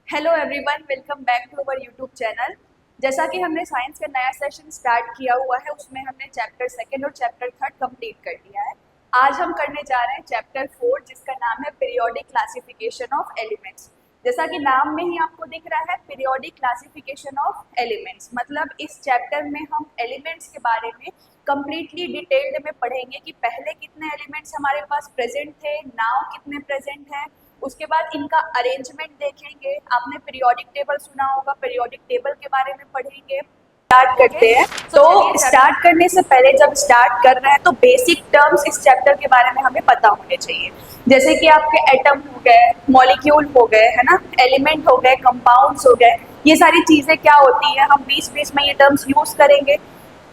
Hello everyone, welcome back to our YouTube channel. जैसा कि हमने साइंस का नया सेशन स्टार्ट किया हुआ है, उसमें हमने चैप्टर सेकंड और चैप्टर थर्ड कंप्लीट कर लिया है। आज हम करने जा रहे हैं चैप्टर फोर, जिसका नाम है पीरियोडिक क्लासिफिकेशन ऑफ एलिमेंट्स। जैसा कि नाम में ही आपको दिख रहा है, पीरियोडिक क्लासिफिकेशन ऑफ एलिमेंट्स, मतलब इस चैप्टर में हम एलिमेंट्स के बारे में कंप्लीटली डिटेल्ड में पढ़ेंगे कि पहले कितने एलिमेंट्स हमारे पास प्रेजेंट थे, नाउ कितने प्रेजेंट हैं। उसके बाद इनका अरेंजमेंट देखेंगे। आपने पीरियोडिक टेबल सुना होगा, पीरियोडिक टेबल के बारे में पढ़ेंगे। स्टार्ट करते हैं। तो स्टार्ट करने से पहले जब स्टार्ट कर रहे हैं तो बेसिक टर्म्स इस चैप्टर के बारे में हमें पता होने चाहिए। जैसे कि आपके एटम हो गए, मॉलिक्यूल हो गए, है ना, एलिमेंट हो गए, कंपाउंड्स हो गए, ये सारी चीजें क्या होती है, हम बीच में ये टर्म्स यूज करेंगे।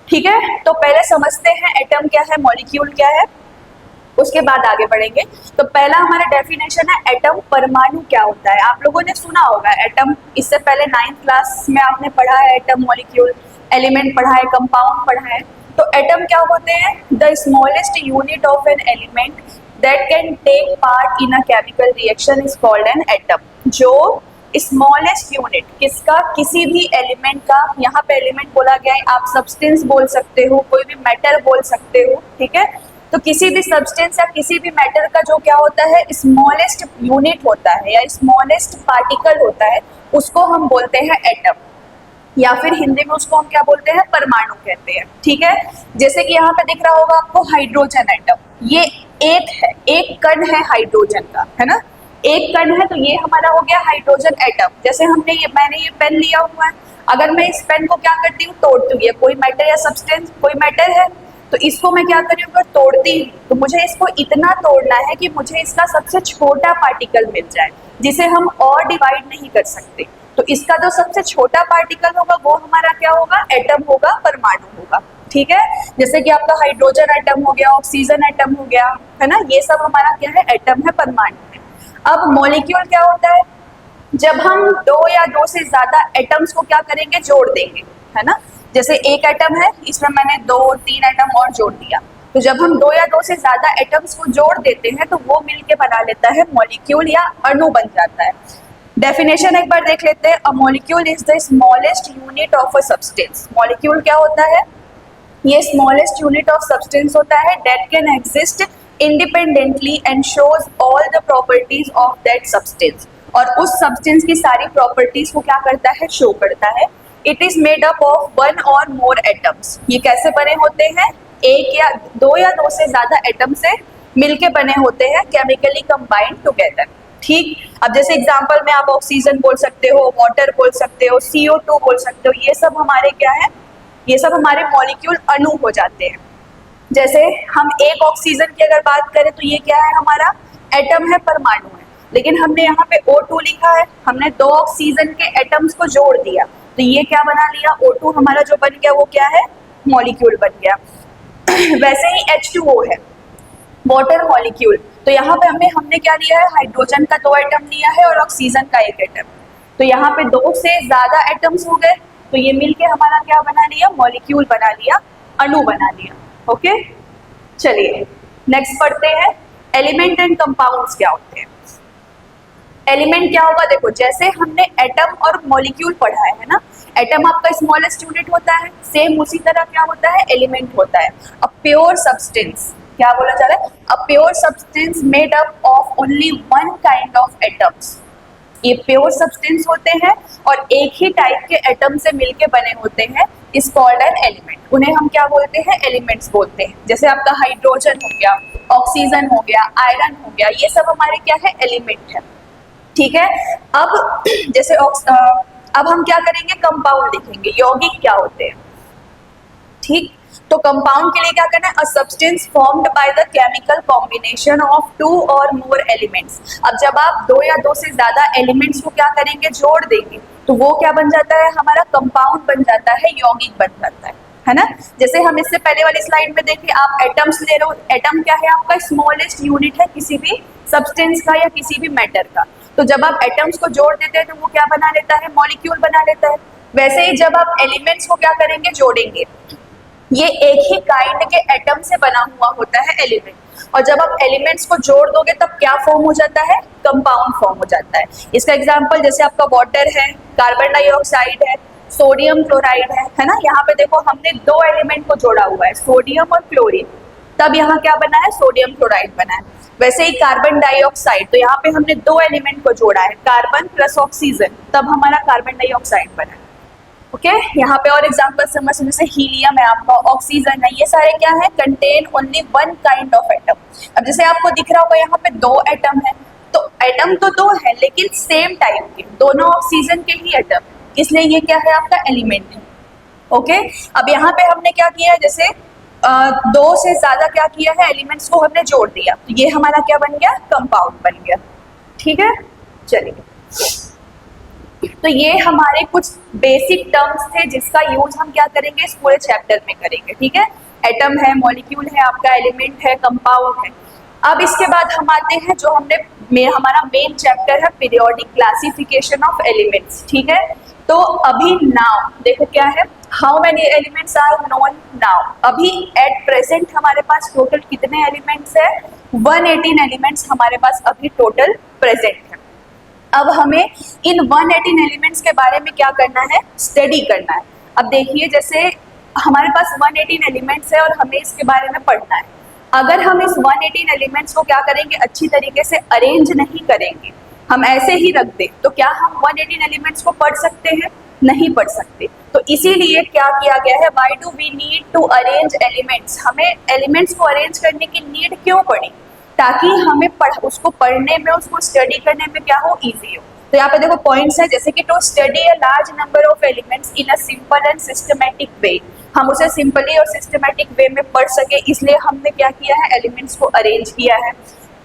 ठीक है, तो पहले समझते हैं एटम क्या है, मॉलिक्यूल क्या है, उसके बाद आगे बढ़ेंगे। तो पहला हमारा डेफिनेशन है एटम, परमाणु क्या होता है। आप लोगों ने सुना होगा एटम, इससे पहले 9th क्लास में आपने पढ़ा है एटम, मॉलिक्यूल, एलिमेंट पढ़ा है, कंपाउंड पढ़ा है। तो एटम क्या होते हैं? The smallest unit of an element that can take part in a chemical reaction is called an atom. जो स्मॉलेस्ट यूनिट किसका, किसी भी एलिमेंट का, यहाँ पे एलिमेंट बोला गया है, आप सब्सटेंस बोल सकते हो, कोई भी मैटर बोल सकते हो, ठीक है। तो किसी भी सब्सटेंस या किसी भी मैटर का जो क्या होता है, स्मॉलेस्ट यूनिट होता है या स्मॉलेस्ट पार्टिकल होता है, उसको हम बोलते हैं एटम, या फिर हिंदी में उसको हम क्या बोलते हैं, परमाणु कहते हैं। ठीक है, जैसे कि यहाँ पे दिख रहा होगा आपको हाइड्रोजन एटम, ये एक है, एक कण है हाइड्रोजन का, है ना, एक कण है, तो ये हमारा हो गया हाइड्रोजन एटम। जैसे मैंने ये पेन लिया हुआ है, अगर मैं इस पेन को क्या करती हूँ, तोड़ती हूँ, ये कोई मैटर या सब्सटेंस, कोई मैटर है, तो इसको मैं क्या करी हूँ, तोड़ती हूँ, तो मुझे इसको इतना तोड़ना है कि मुझे इसका सबसे छोटा पार्टिकल मिल जाए, जिसे हम और डिवाइड नहीं कर सकते। तो इसका जो सबसे छोटा पार्टिकल होगा वो हमारा क्या होगा, एटम होगा, परमाणु होगा। ठीक है, जैसे कि आपका हाइड्रोजन एटम हो गया, ऑक्सीजन एटम हो गया, है ना, ये सब हमारा क्या है, एटम है, परमाणु है। अब मॉलिक्यूल क्या होता है? जब हम दो या दो से ज्यादा एटम्स को क्या करेंगे, जोड़ देंगे, है ना। जैसे एक एटम है, इसमें मैंने 2-3 एटम और जोड़ दिया, तो जब हम दो या दो से ज्यादा एटम्स को जोड़ देते हैं तो वो मिलके बना लेता है मॉलिक्यूल या अणु बन जाता है। डेफिनेशन एक बार देख लेते हैं। A molecule is the smallest unit of a substance. Molecule क्या होता है? ये स्मॉलेस्ट यूनिट ऑफ सब्सटेंस होता है that can exist independently and shows all the properties of that substance. और उस सब्सटेंस की सारी प्रॉपर्टीज को क्या करता है, शो करता है। It is made up of one और मोर एटम्स। ये कैसे बने होते हैं? एक या दो से ज्यादा एटम से मिलके बने होते हैं, केमिकली कंबाइंड टुगेदर। ठीक, अब जैसे एग्जांपल में आप ऑक्सीजन बोल सकते हो, वाटर बोल सकते हो, CO2 बोल सकते हो, ये सब हमारे क्या है, ये सब हमारे मॉलिक्यूल अणु हो जाते हैं। जैसे हम एक ऑक्सीजन की अगर बात करें तो ये क्या है, हमारा एटम है, परमाणु है। लेकिन हमने यहाँ पे O2 लिखा है, हमने दो ऑक्सीजन के एटम्स को जोड़ दिया, तो ये क्या बना लिया, O2 हमारा जो बन गया वो क्या है, मॉलिक्यूल बन गया। वैसे ही H2O है, वाटर मॉलिक्यूल। तो यहाँ पे हमने क्या लिया है, हाइड्रोजन का 2 एटम लिया है और ऑक्सीजन का 1 एटम। तो यहाँ पे 2 से ज्यादा एटम्स हो गए, तो ये मिलके हमारा क्या बना लिया, मॉलिक्यूल बना लिया, अणु बना लिया। ओके, चलिए नेक्स्ट पढ़ते हैं, एलिमेंट एंड कंपाउंड्स क्या होते हैं। एलिमेंट क्या होगा, देखो जैसे हमने एटम और मॉलिक्यूल पढ़ा है ना, एटम आपका स्मॉलेस्ट यूनिट होता है, सेम उसी तरह क्या होता है, एलिमेंट होता है। अ प्योर सब्सटेंस, क्या बोला जा रहा है, a pure substance made up of only one kind of atoms. ये प्योर सब्सटेंस होते हैं और एक ही टाइप के एटम से मिलके बने होते हैं, इज कॉल्ड एन एलिमेंट। उन्हें हम क्या बोलते हैं, एलिमेंट्स बोलते हैं। जैसे आपका हाइड्रोजन हो गया, ऑक्सीजन हो गया, आयरन हो गया, ये सब हमारे क्या है, एलिमेंट है। ठीक है, अब जैसे अब हम क्या करेंगे, कंपाउंड लिखेंगे, यौगिक क्या होते हैं। ठीक, तो कंपाउंड के लिए क्या करना है, a substance formed by the chemical combination of 2 और मोर एलिमेंट्स। अब जब आप दो या दो से ज्यादा एलिमेंट्स को क्या करेंगे, जोड़ देंगे, तो वो क्या बन जाता है, हमारा कंपाउंड बन जाता है, यौगिक बन जाता है ना। जैसे हम इससे पहले वाली स्लाइड में देखिए, आप एटम्स ले रहे हो, एटम क्या है, आपका स्मॉलेस्ट यूनिट है किसी भी सब्सटेंस का या किसी भी मैटर का। तो जब आप एटम्स को जोड़ देते हैं तो वो क्या बना लेता है, मॉलिक्यूल बना लेता है। वैसे ही जब आप एलिमेंट्स को क्या करेंगे, जोड़ेंगे, ये एक ही काइंड के एटम से बना हुआ होता है एलिमेंट, और जब आप एलिमेंट्स को जोड़ दोगे तब क्या फॉर्म हो जाता है, कंपाउंड फॉर्म हो जाता है। इसका एग्जांपल जैसे आपका वाटर है, कार्बन डाइऑक्साइड है, सोडियम क्लोराइड है ना। यहाँ पे देखो हमने दो एलिमेंट को जोड़ा हुआ है, सोडियम और क्लोरीन, तब यहाँ क्या बना है, सोडियम क्लोराइड बना है। वैसे ही कार्बन डाइऑक्साइड, तो यहाँ पे हमने दो एलिमेंट को जोड़ा है, कार्बन प्लस ऑक्सीजन, तब हमारा कार्बन डाइऑक्साइड बना है। ओके यहाँ पे और एग्जांपल समझ, जैसे हीलियम है आपका, ऑक्सीजन है, ये सारे क्या है, contain only one kind of atom. अब जैसे आपको दिख रहा होगा यहाँ पे दो एटम है, तो एटम तो दो है लेकिन सेम टाइप के, दोनों ऑक्सीजन के ही एटम, इसलिए ये क्या है, आपका एलिमेंट है। ओके अब यहाँ पे हमने क्या किया है, जैसे दो से ज्यादा क्या किया है, एलिमेंट्स को हमने जोड़ दिया, तो ये हमारा क्या बन गया, कंपाउंड बन गया। ठीक है, चलिए, तो ये हमारे कुछ बेसिक टर्म्स थे जिसका यूज हम क्या करेंगे, इस पूरे चैप्टर में करेंगे। ठीक है, एटम है, मॉलिक्यूल है, आपका एलिमेंट है, कंपाउंड है। अब इसके बाद हम आते हैं जो हमारा मेन चैप्टर है, पीरियोडिक क्लासिफिकेशन ऑफ एलिमेंट्स। ठीक है, तो अभी नाउ देखो क्या है, how many elements are known now. अभी एट प्रेजेंट हमारे पास टोटल कितने एलिमेंट्स है, 118 एलिमेंट्स हमारे पास अभी टोटल प्रेजेंट है। अब हमें इन 118 एलिमेंट्स के बारे में क्या करना है, स्टडी करना है। अब देखिए जैसे हमारे पास 118 एलिमेंट्स है और हमें इसके बारे में पढ़ना है। अगर हम इस 118 एलिमेंट्स को क्या करेंगे, अच्छी तरीके से अरेंज नहीं करेंगे, हम ऐसे ही रख दें, तो क्या हम 118 एलिमेंट्स को पढ़ सकते हैं, नहीं पढ़ सकते। तो इसीलिए क्या किया गया है, why do we need to arrange elements, हमें एलिमेंट्स को अरेंज करने की नीड क्यों पड़ी, ताकि हमें उसको पढ़ने में, उसको स्टडी करने में क्या हो, इजी हो। तो यहाँ पे देखो पॉइंट्स है, जैसे कि to study a large number of elements in a simple and systematic way, हम उसे सिंपली और सिस्टमैटिक वे में पढ़ सके, इसलिए हमने क्या किया है, एलिमेंट्स को अरेंज किया है।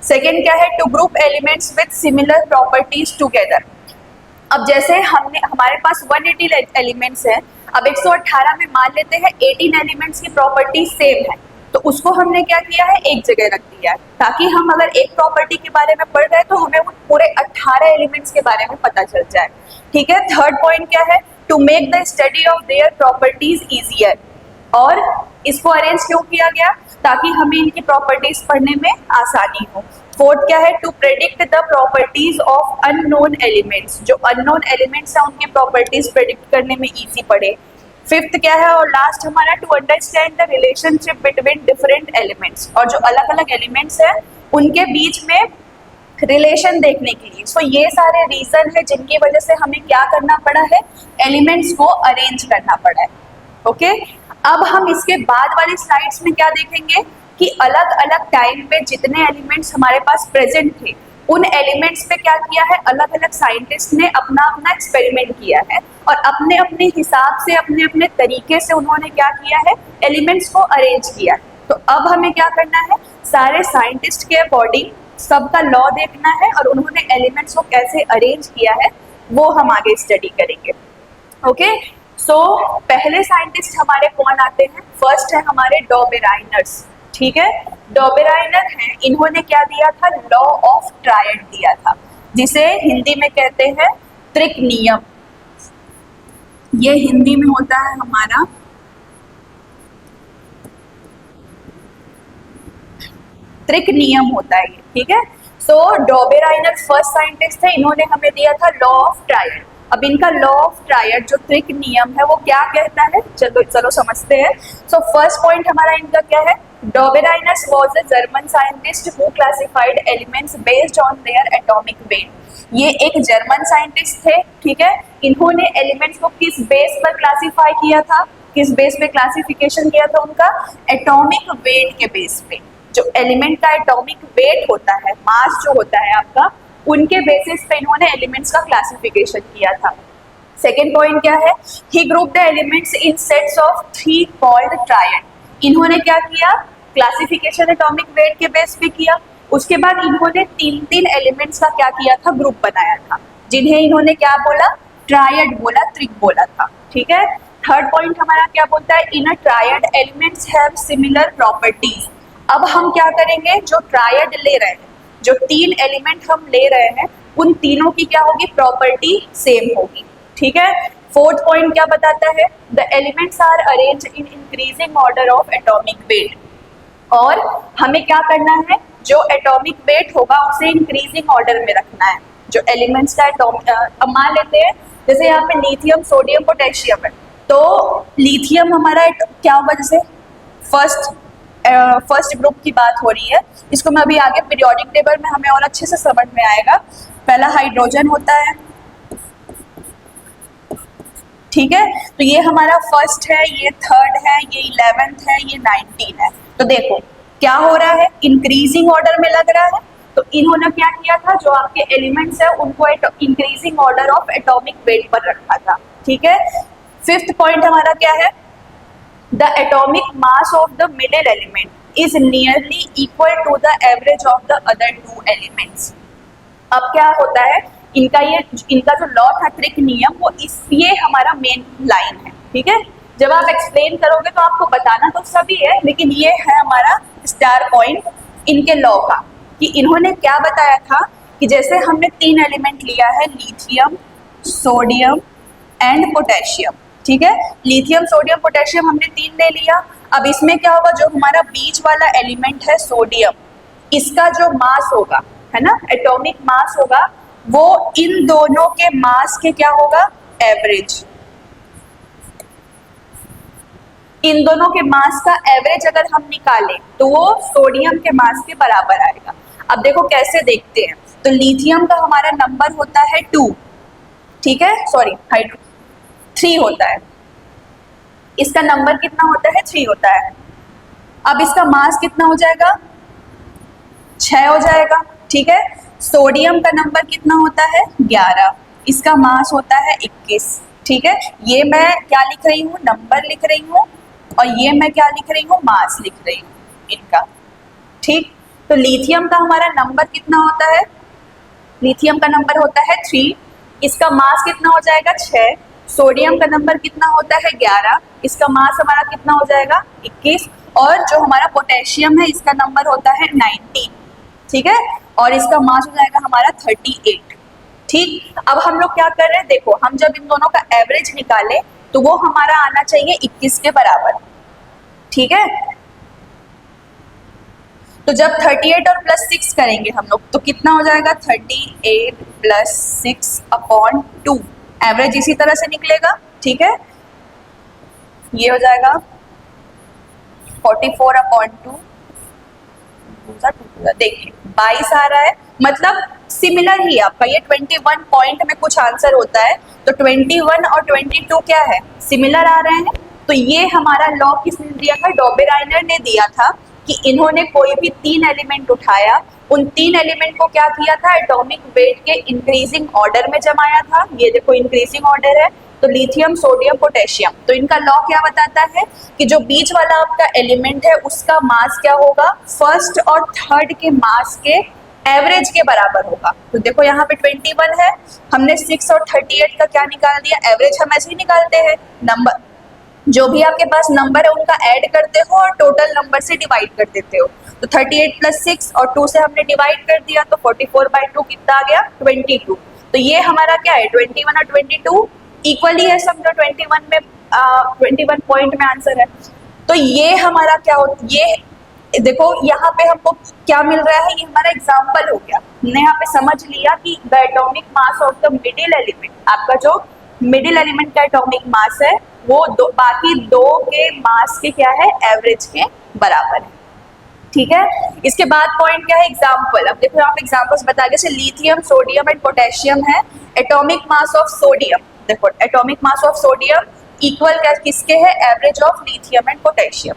सेकेंड क्या है, to group elements with similar properties together. अब जैसे हमारे पास 180 एलिमेंट्स है, अब 118 में मान लेते हैं 18 एलिमेंट्स की प्रॉपर्टी सेम है, तो उसको हमने क्या किया है, एक जगह रख दिया है, ताकि हम अगर एक प्रॉपर्टी के बारे में पढ़ रहे हैं तो हमें उन पूरे 18 एलिमेंट्स के बारे में पता चल जाए। ठीक है, थर्ड पॉइंट क्या है, to make the study of their properties easier, और इसको अरेंज क्यों किया गया, ताकि हमें इनकी प्रॉपर्टीज पढ़ने में आसानी हो। फोर्थ क्या है, to predict the properties of unknown elements, जो अननोन एलिमेंट्स हैं उनकी प्रॉपर्टीज प्रेडिक्ट करने में इजी पड़े। फिफ्थ क्या है और लास्ट हमारा, to understand the relationship between different elements, और जो अलग अलग एलिमेंट्स हैं उनके बीच में रिलेशन देखने के लिए। सो ये सारे रीजन है जिनकी वजह से हमें क्या करना पड़ा है, एलिमेंट्स को अरेंज करना पड़ा है। ओके अब हम इसके बाद वाली स्लाइड्स में क्या देखेंगे कि अलग अलग टाइम पे जितने एलिमेंट्स हमारे पास प्रेजेंट थे, उन एलिमेंट्स पे क्या किया है, अलग अलग साइंटिस्ट ने अपना अपना एक्सपेरिमेंट किया है, और अपने अपने हिसाब से, अपने अपने तरीके से उन्होंने क्या किया है, एलिमेंट्स को अरेंज किया है। तो अब हमें क्या करना है, सारे साइंटिस्ट के अकॉर्डिंग सबका लॉ देखना है, और उन्होंने एलिमेंट्स को कैसे अरेंज किया है वो हम आगे स्टडी करेंगे। ओके सो पहले साइंटिस्ट हमारे कौन आते हैं, फर्स्ट है हमारे डॉबेराइनर्स। ठीक है, डॉबेराइनर हैं, इन्होंने क्या दिया था, लॉ ऑफ ट्रायड दिया था, जिसे हिंदी में कहते हैं त्रिक नियम। ये हिंदी में होता है हमारा त्रिक नियम होता है ये। ठीक है, सो डॉबेराइनर फर्स्ट साइंटिस्ट थे, इन्होंने हमें दिया था लॉ ऑफ ट्रायड। अब इनका लॉ ऑफ ट्रायड जो त्रिक नियम है वो क्या कहता है, चलो समझते हैं। सो फर्स्ट पॉइंट हमारा इनका क्या है, Dobereiner's was a German scientist who classified elements based on their atomic weight. ये एक जर्मन साइंटिस्ट थे। ठीक है, इन्होंने एलिमेंट्स को किस बेस पर क्लासिफाई किया था, किस बेस पे क्लासिफिकेशन किया था उनका, एटॉमिक वेट के बेस पे। जो एलिमेंट का एटॉमिक वेट होता है, मास जो होता है आपका, उनके बेसिस पे इन्होंने एलिमेंट्स का क्लासिफिकेशन किया था। सेकेंड पॉइंट क्या है, he group the elements in sets of 3 called triad. इन्होंने क्या किया, क्लासिफिकेशन एटॉमिक वेट के बेस पे किया। उसके बाद इन्होंने 3 एलिमेंट्स का क्या किया था, ग्रुप बनाया था, जिन्हें इन्होंने क्या बोला, ट्रायड बोला, त्रिक बोला था। ठीक है, थर्ड पॉइंट हमारा क्या बोलता है, in a triad elements have similar properties. अब हम क्या करेंगे, जो ट्रायड ले रहे हैं, जो 3 एलिमेंट हम ले रहे हैं, उन तीनों की क्या होगी, प्रॉपर्टी सेम होगी। ठीक है, फोर्थ पॉइंट क्या बताता है, the elements are arrange in increasing order of atomic weight. और हमें क्या करना है, जो एटॉमिक वेट होगा उसे इंक्रीजिंग ऑर्डर में रखना है। जो एलिमेंट्स का अब मान लेते हैं जैसे यहाँ पे लिथियम, सोडियम, पोटेशियम है, तो लिथियम हमारा क्या होगा, जैसे फर्स्ट ग्रुप की बात हो रही है, इसको मैं अभी आगे पीरियोडिक टेबल में हमें और अच्छे से समझ में आएगा। पहला हाइड्रोजन होता है, ठीक है, तो ये हमारा फर्स्ट है, ये थर्ड है, ये 11th है, ये 19 है। तो देखो क्या हो रहा है, इंक्रीजिंग ऑर्डर में लग रहा है। तो इन्होंने क्या किया था, जो आपके एलिमेंट्स है उनको increasing order of atomic weight पर रखा था, ठीक है। फिफ्थ पॉइंट हमारा क्या है, the atomic mass of the middle element is nearly equal to the average of the other two elements. अब क्या होता है, इनका जो लॉ था, ट्रिक नियम, वो ये हमारा मेन लाइन है, ठीक है। जब आप एक्सप्लेन करोगे तो आपको बताना तो सभी है, लेकिन ये है हमारा स्टार पॉइंट इनके लॉ का, कि इन्होंने क्या बताया था कि जैसे हमने 3 एलिमेंट लिया है, लिथियम, सोडियम एंड पोटेशियम, ठीक है। लिथियम, सोडियम, पोटेशियम हमने 3 ले लिया। अब इसमें क्या होगा, जो हमारा बीच वाला एलिमेंट है सोडियम, इसका जो मास होगा, है ना, एटॉमिक मास होगा, वो इन दोनों के मास के क्या होगा, एवरेज। इन दोनों के मास का एवरेज अगर हम निकालें तो वो सोडियम के मास के बराबर आएगा। अब देखो कैसे देखते हैं, तो लिथियम का हमारा नंबर होता है 2, ठीक है, सॉरी 3 होता है, इसका नंबर कितना होता है, 3 होता है। अब इसका मास कितना हो जाएगा, 6 हो जाएगा, ठीक है। सोडियम का नंबर कितना होता है, 11, इसका मास होता है 21, ठीक है। ये मैं क्या लिख रही हूँ, नंबर लिख रही हूँ, और ये मैं क्या लिख रही हूँ, मास लिख रही हूँ इनका, ठीक। तो लिथियम का हमारा नंबर कितना होता है, लिथियम का नंबर होता है 3, इसका मास कितना हो जाएगा, 6। सोडियम का नंबर कितना होता है, 11, इसका मास हमारा कितना हो जाएगा, 21। और जो हमारा पोटेशियम है, इसका नंबर होता है 19, ठीक है, और इसका मास हो जाएगा हमारा 38, ठीक। अब हम लोग क्या कर रहे हैं, देखो हम जब इन दोनों का एवरेज निकाले तो वो हमारा आना चाहिए 21 के बराबर, ठीक है। तो जब 38 और प्लस 6 करेंगे हम लोग तो कितना हो जाएगा, 38 प्लस 6 अपॉन 2, एवरेज इसी तरह से निकलेगा, ठीक है। ये हो जाएगा 44 अपॉन 2, देखिए 22 आ रहा है, मतलब सिमिलर ही आपका ये 21 पॉइंट में कुछ आंसर होता है, तो 21 और 22 क्या है, सिमिलर आ रहे हैं। तो ये हमारा लॉ किसने दिया था, डॉबेराइनर ने दिया था, कि इन्होंने कोई भी 3 एलिमेंट उठाया, उन 3 एलिमेंट को क्या किया था, एटॉमिक वेट के इंक्रीजिंग ऑर्डर में जमाया था। ये देखो इंक्रीजिंग ऑर्डर है, तो लिथियम, सोडियम, पोटेशियम, तो इनका लॉ क्या बताता है कि जो बीच वाला आपका एलिमेंट है उसका मास क्या होगा, फर्स्ट और थर्ड के मास के एवरेज के बराबर होगा। तो देखो यहाँ पे 21 है, हमने 6 और 38 का क्या निकाल दिया, एवरेज हम ऐसे ही निकालते हैं, नंबर जो भी आपके पास नंबर है उनका ऐड करते हो और टोटल नंबर से डिवाइड कर देते हो। तो 38 प्लस 6 और 2 से हमने डिवाइड कर दिया, तो 44/2 कितना आ गया, 22। तो ये हमारा क्या है, 21 और 22 इक्वली है, समझो 21 में 21 पॉइंट में आंसर है। तो ये हमारा क्या हो, ये देखो यहाँ पे हमको क्या मिल रहा है, ये हमारा एग्जाम्पल हो गया। हमने यहाँ पे समझ लिया कि the atomic mass of the middle element, आपका जो मिडिल एलिमेंट का एटॉमिक मास है वो बाकी दो के मास के क्या है, एवरेज के बराबर है, ठीक है। इसके बाद पॉइंट क्या है, एग्जाम्पल। अब देखो यहाँ पे एग्जाम्पल्स बता जैसे लिथियम, सोडियम एंड पोटेशियम है। एटॉमिक मास ऑफ सोडियम, देखो atomic mass of sodium equal किसके है, average of lithium and potassium,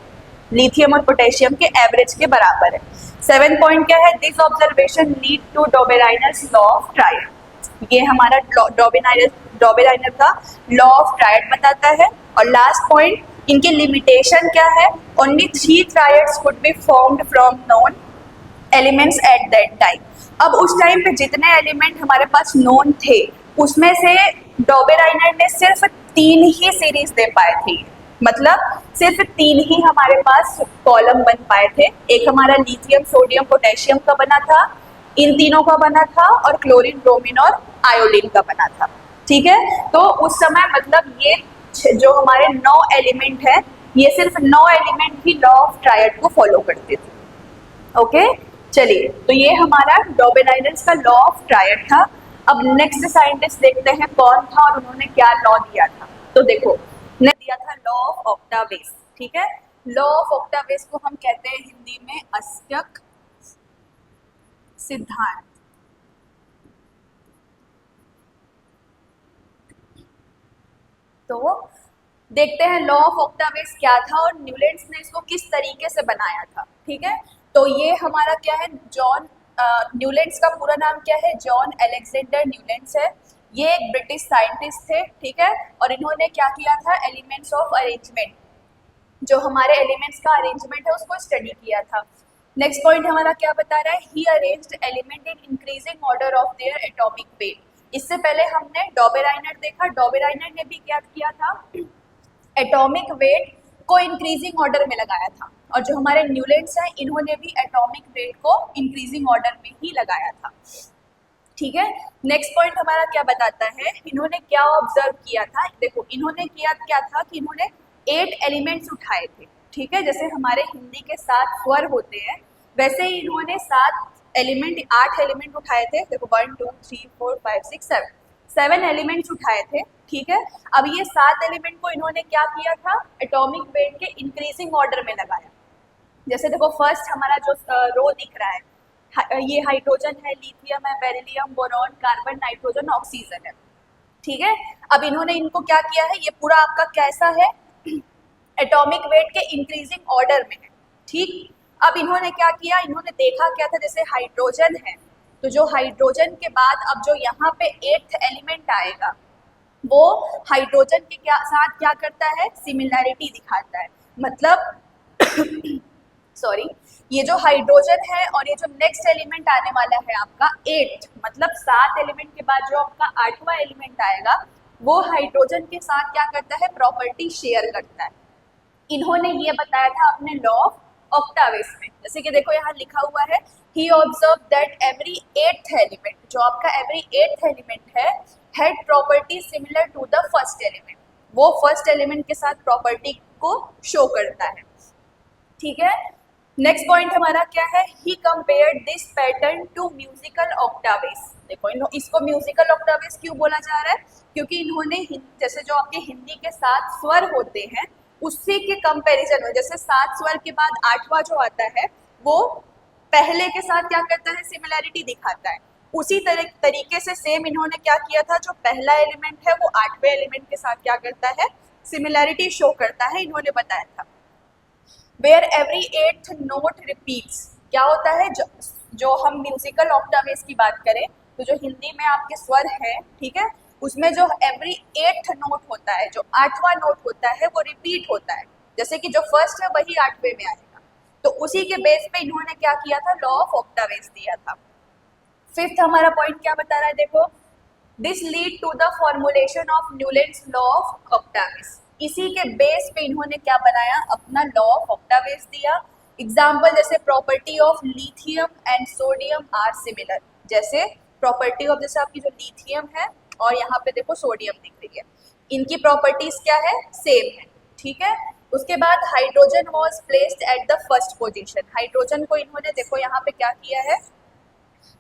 lithium और पोटेशियम के एवरेज के बराबर है। 7 पॉइंट क्या है, this observation lead to Dobereiner's law of triad, ये हमारा डॉबेराइनर का लॉ ऑफ ट्रायड बताता है। और लास्ट पॉइंट, इनके लिमिटेशन क्या है, only 3 triads could be formed from known elements eight that time. अब उस टाइम पे जितने एलिमेंट हमारे पास नोन थे उसमें से डॉबेराइनर ने सिर्फ 3 ही सीरीज दे पाए थे, मतलब सिर्फ 3 ही हमारे पास कॉलम बन पाए थे। एक हमारा लिथियम, सोडियम, पोटेशियम का बना था, इन तीनों का बना था, और क्लोरीन, ब्रोमीन और आयोडीन का बना था। ठीक है। तो उस समय मतलब ये जो हमारे 9 एलिमेंट है, ये सिर्फ 9 element he law of triad को फॉलो करते थे। ओके, चलिए, तो ये हमारा डॉबेलाइनर्स का लॉ ऑफ ट्रायड था। अब नेक्स्ट साइंटिस्ट देखते हैं कौन था और उन्होंने क्या लॉ दिया था। तो देखो, ने दिया था लॉ ऑफ ऑक्टावेस। ठीक है, लॉ ऑफ ऑक्टावेस को हम कहते हैं हिंदी में अष्टक सिद्धांत। तो देखते हैं लॉ ऑफ ऑक्टावेस क्या था और न्यूलैंड्स ने इसको किस तरीके से बनाया था। ठीक है, तो ये हमारा क्या है, जॉन न्यूलैंड्स का पूरा नाम क्या है, जॉन अलेक्जेंडर न्यूलैंड्स है। ये एक ब्रिटिश साइंटिस्ट थे। ठीक है, और इन्होंने क्या किया था, एलिमेंट्स ऑफ अरेंजमेंट, जो हमारे एलिमेंट्स का अरेंजमेंट है उसको स्टडी किया था। नेक्स्ट पॉइंट हमारा क्या बता रहा है, he arranged element in increasing order of their atomic weight. इससे पहले हमने डॉबेराइनर देखा, डॉबेराइनर ने भी क्या किया था, एटॉमिक वेट को इंक्रीजिंग ऑर्डर में लगाया था। और जो हमारे न्यूलैंड्स हैं, इन्होंने भी एटॉमिक वेट को इंक्रीजिंग ऑर्डर में ही लगाया था। ठीक है, नेक्स्ट पॉइंट हमारा क्या बताता है, इन्होंने क्या ऑब्जर्व किया था। देखो, इन्होंने किया क्या था कि इन्होंने 8 एलिमेंट्स उठाए थे। ठीक है, जैसे हमारे हिंदी के 7 स्वर होते हैं, वैसे ही इन्होंने 8 एलिमेंट उठाए थे। देखो 1 2 3 4 5 6 7 एलिमेंट्स उठाए थे। ठीक है, अब ये 7 एलिमेंट को इन्होंने क्या किया था, एटॉमिक वेट के इंक्रीजिंग ऑर्डर में लगाया। जैसे देखो, फर्स्ट हमारा जो रो दिख रहा है, ये हाइड्रोजन है, लिथियम है, beryllium, boron, carbon, nitrogen, oxygen है। ठीक है, अब इन्होंने इनको क्या किया है, ये पूरा आपका कैसा है, एटॉमिक वेट के इंक्रीजिंग ऑर्डर में है। ठीक, अब इन्होंने क्या किया, इन्होंने देखा क्या था, जैसे हाइड्रोजन है, तो जो हाइड्रोजन के बाद अब जो यहाँ पे 8th एलिमेंट आएगा, वो हाइड्रोजन के साथ क्या करता है, सिमिलैरिटी दिखाता है। मतलब सॉरी, ये जो हाइड्रोजन है और ये जो नेक्स्ट एलिमेंट आने वाला है आपका 8, मतलब 7 एलिमेंट के बाद जो आपका 8वां एलिमेंट आएगा, वो हाइड्रोजन के साथ क्या करता है, प्रॉपर्टी शेयर करता है। इन्होंने ये बताया था अपने लॉ ऑफ ऑक्टावेस में। जैसे कि देखो यहाँ लिखा हुआ है, he observe that every 8th element, जो आपका एवरी 8th एलिमेंट है, had property similar to the first element. वो फर्स्ट एलिमेंट के साथ प्रॉपर्टी को शो करता है। ठीक है, नेक्स्ट पॉइंट हमारा क्या है, he compared this pattern to musical octaves. देखो, इसको म्यूजिकल ऑक्टावेस क्यों बोला जा रहा है, क्योंकि इन्होंने जैसे जो आपके हिंदी के 7 स्वर होते हैं, उसी के कंपैरिजन में, जैसे 7 स्वर के बाद 8वां जो आता है, वो पहले के साथ क्या करता है, सिमिलैरिटी दिखाता है। उसी तरीके से सेम इन्होंने क्या किया था, जो पहला एलिमेंट है वो 8वें एलिमेंट के साथ क्या करता है, सिमिलैरिटी शो करता है। इन्होंने बताया था where every 8th note repeats. क्या होता है, जो हम म्यूजिकल ऑक्टावेस की बात करें, तो जो हिंदी में आपके स्वर हैं, ठीक है, उसमें जो एवरी 8th नोट होता है, जो 8वां नोट होता है, वो रिपीट होता है। जैसे कि जो फर्स्ट है वही 8वें में आएगा। तो उसी के बेस पे इन्होंने क्या किया था, लॉ ऑफ ऑक्टावेस दिया था। 5th हमारा पॉइंट क्या बता रहा है, देखो, this lead to the formulation of Newlands law of octaves. इसी के बेस पे इन्होंने क्या बनाया, अपना लॉ ऑफ ऑक्टावेस दिया। एग्जाम्पल, जैसे property of lithium and sodium are similar. जैसे प्रॉपर्टी ऑफ, जैसे आपकी जो लिथियम है और यहाँ पे देखो सोडियम दिख रही है, इनकी प्रॉपर्टीज क्या है, सेम है। ठीक है, उसके बाद hydrogen was placed at the first position. Hydrogen को इन्होंने देखो यहाँ पे क्या किया है,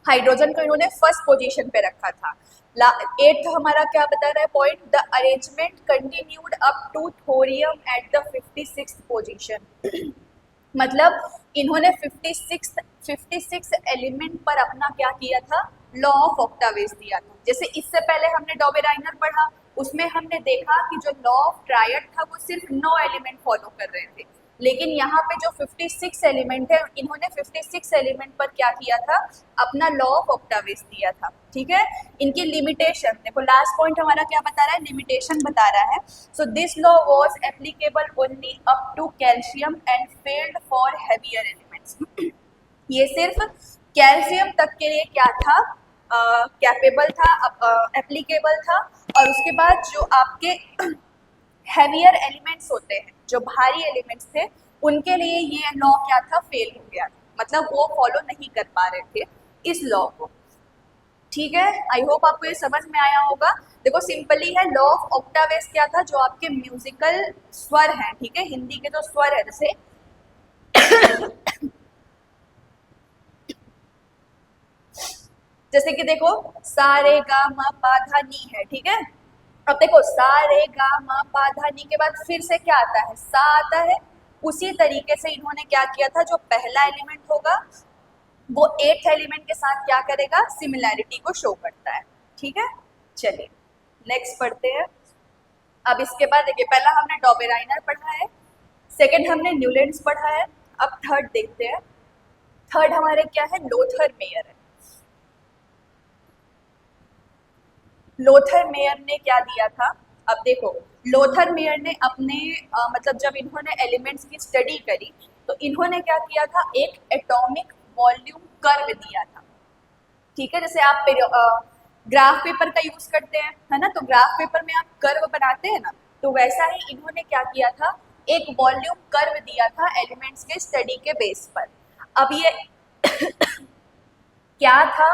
हाइड्रोजन को इन्होंने फर्स्ट पोजीशन पे रखा था। 8th हमारा क्या बता रहा है point, the arrangement continued up to thorium at the 56th position. मतलब इन्होंने 56 एलिमेंट पर अपना क्या किया था, लॉ ऑफ ऑक्टावेस दिया था। जैसे इससे पहले हमने डॉबेराइनर पढ़ा, उसमें हमने देखा कि जो लॉ ऑफ ट्रायड था वो सिर्फ 9 एलिमेंट फॉलो कर रहे थे, लेकिन यहाँ पे जो 56 एलिमेंट है, इन्होंने 56 एलिमेंट पर क्या किया था, अपना लॉ ऑफ ऑक्टावेस दिया था। ठीक है, इनकी लिमिटेशन देखो, लास्ट पॉइंट हमारा क्या बता रहा है, लिमिटेशन बता रहा है। So this law was applicable only up to calcium and failed for heavier elements. ये सिर्फ कैल्शियम तक के लिए क्या था, कैपेबल था, एप्लीकेबल था। और उसके बाद जो आपके हैवियर एलिमेंट्स होते हैं, जो भारी एलिमेंट्स थे, उनके लिए ये लॉ क्या था, फेल हो गया, मतलब वो फॉलो नहीं कर पा रहे थे इस लॉ को। ठीक है, आई होप आपको ये समझ में आया होगा। देखो सिंपली है, लॉ ऑफ ऑक्टावेज क्या था, जो आपके म्यूजिकल स्वर हैं, ठीक है, हिंदी के जो स्वर है, जैसे जैसे कि देखो सा रे गा मा पा धा नी है, ठीक है। अब देखो सा रे गा मा पा धा नी के बाद फिर से क्या आता है, सा आता है। उसी तरीके से इन्होंने क्या किया था, जो पहला एलिमेंट होगा वो एथ एलिमेंट के साथ क्या करेगा, सिमिलैरिटी को शो करता है, ठीक है। चलिए नेक्स्ट पढ़ते हैं। अब इसके बाद देखिए, पहला हमने डॉबेराइनर पढ़ा है, सेकंड हमने न्यूलैंड्स पढ़ा है, अब थर्ड देखते हैं। थर्ड हमारे क्या है, लोथर मेयर है। लोथर मेयर ने क्या दिया था, अब देखो लोथर मेयर ने अपने मतलब जब इन्होंने एलिमेंट्स की स्टडी करी तो इन्होंने क्या किया था, एक एटॉमिक वॉल्यूम कर्व दिया था, ठीक है। जैसे आप ग्राफ पेपर का यूज करते हैं, है ना, तो ग्राफ पेपर में आप कर्व बनाते हैं ना, तो वैसा ही इन्होंने क्या किया था, एक वॉल्यूम कर्व दिया था एलिमेंट्स के स्टडी के बेस पर। अब ये क्या था,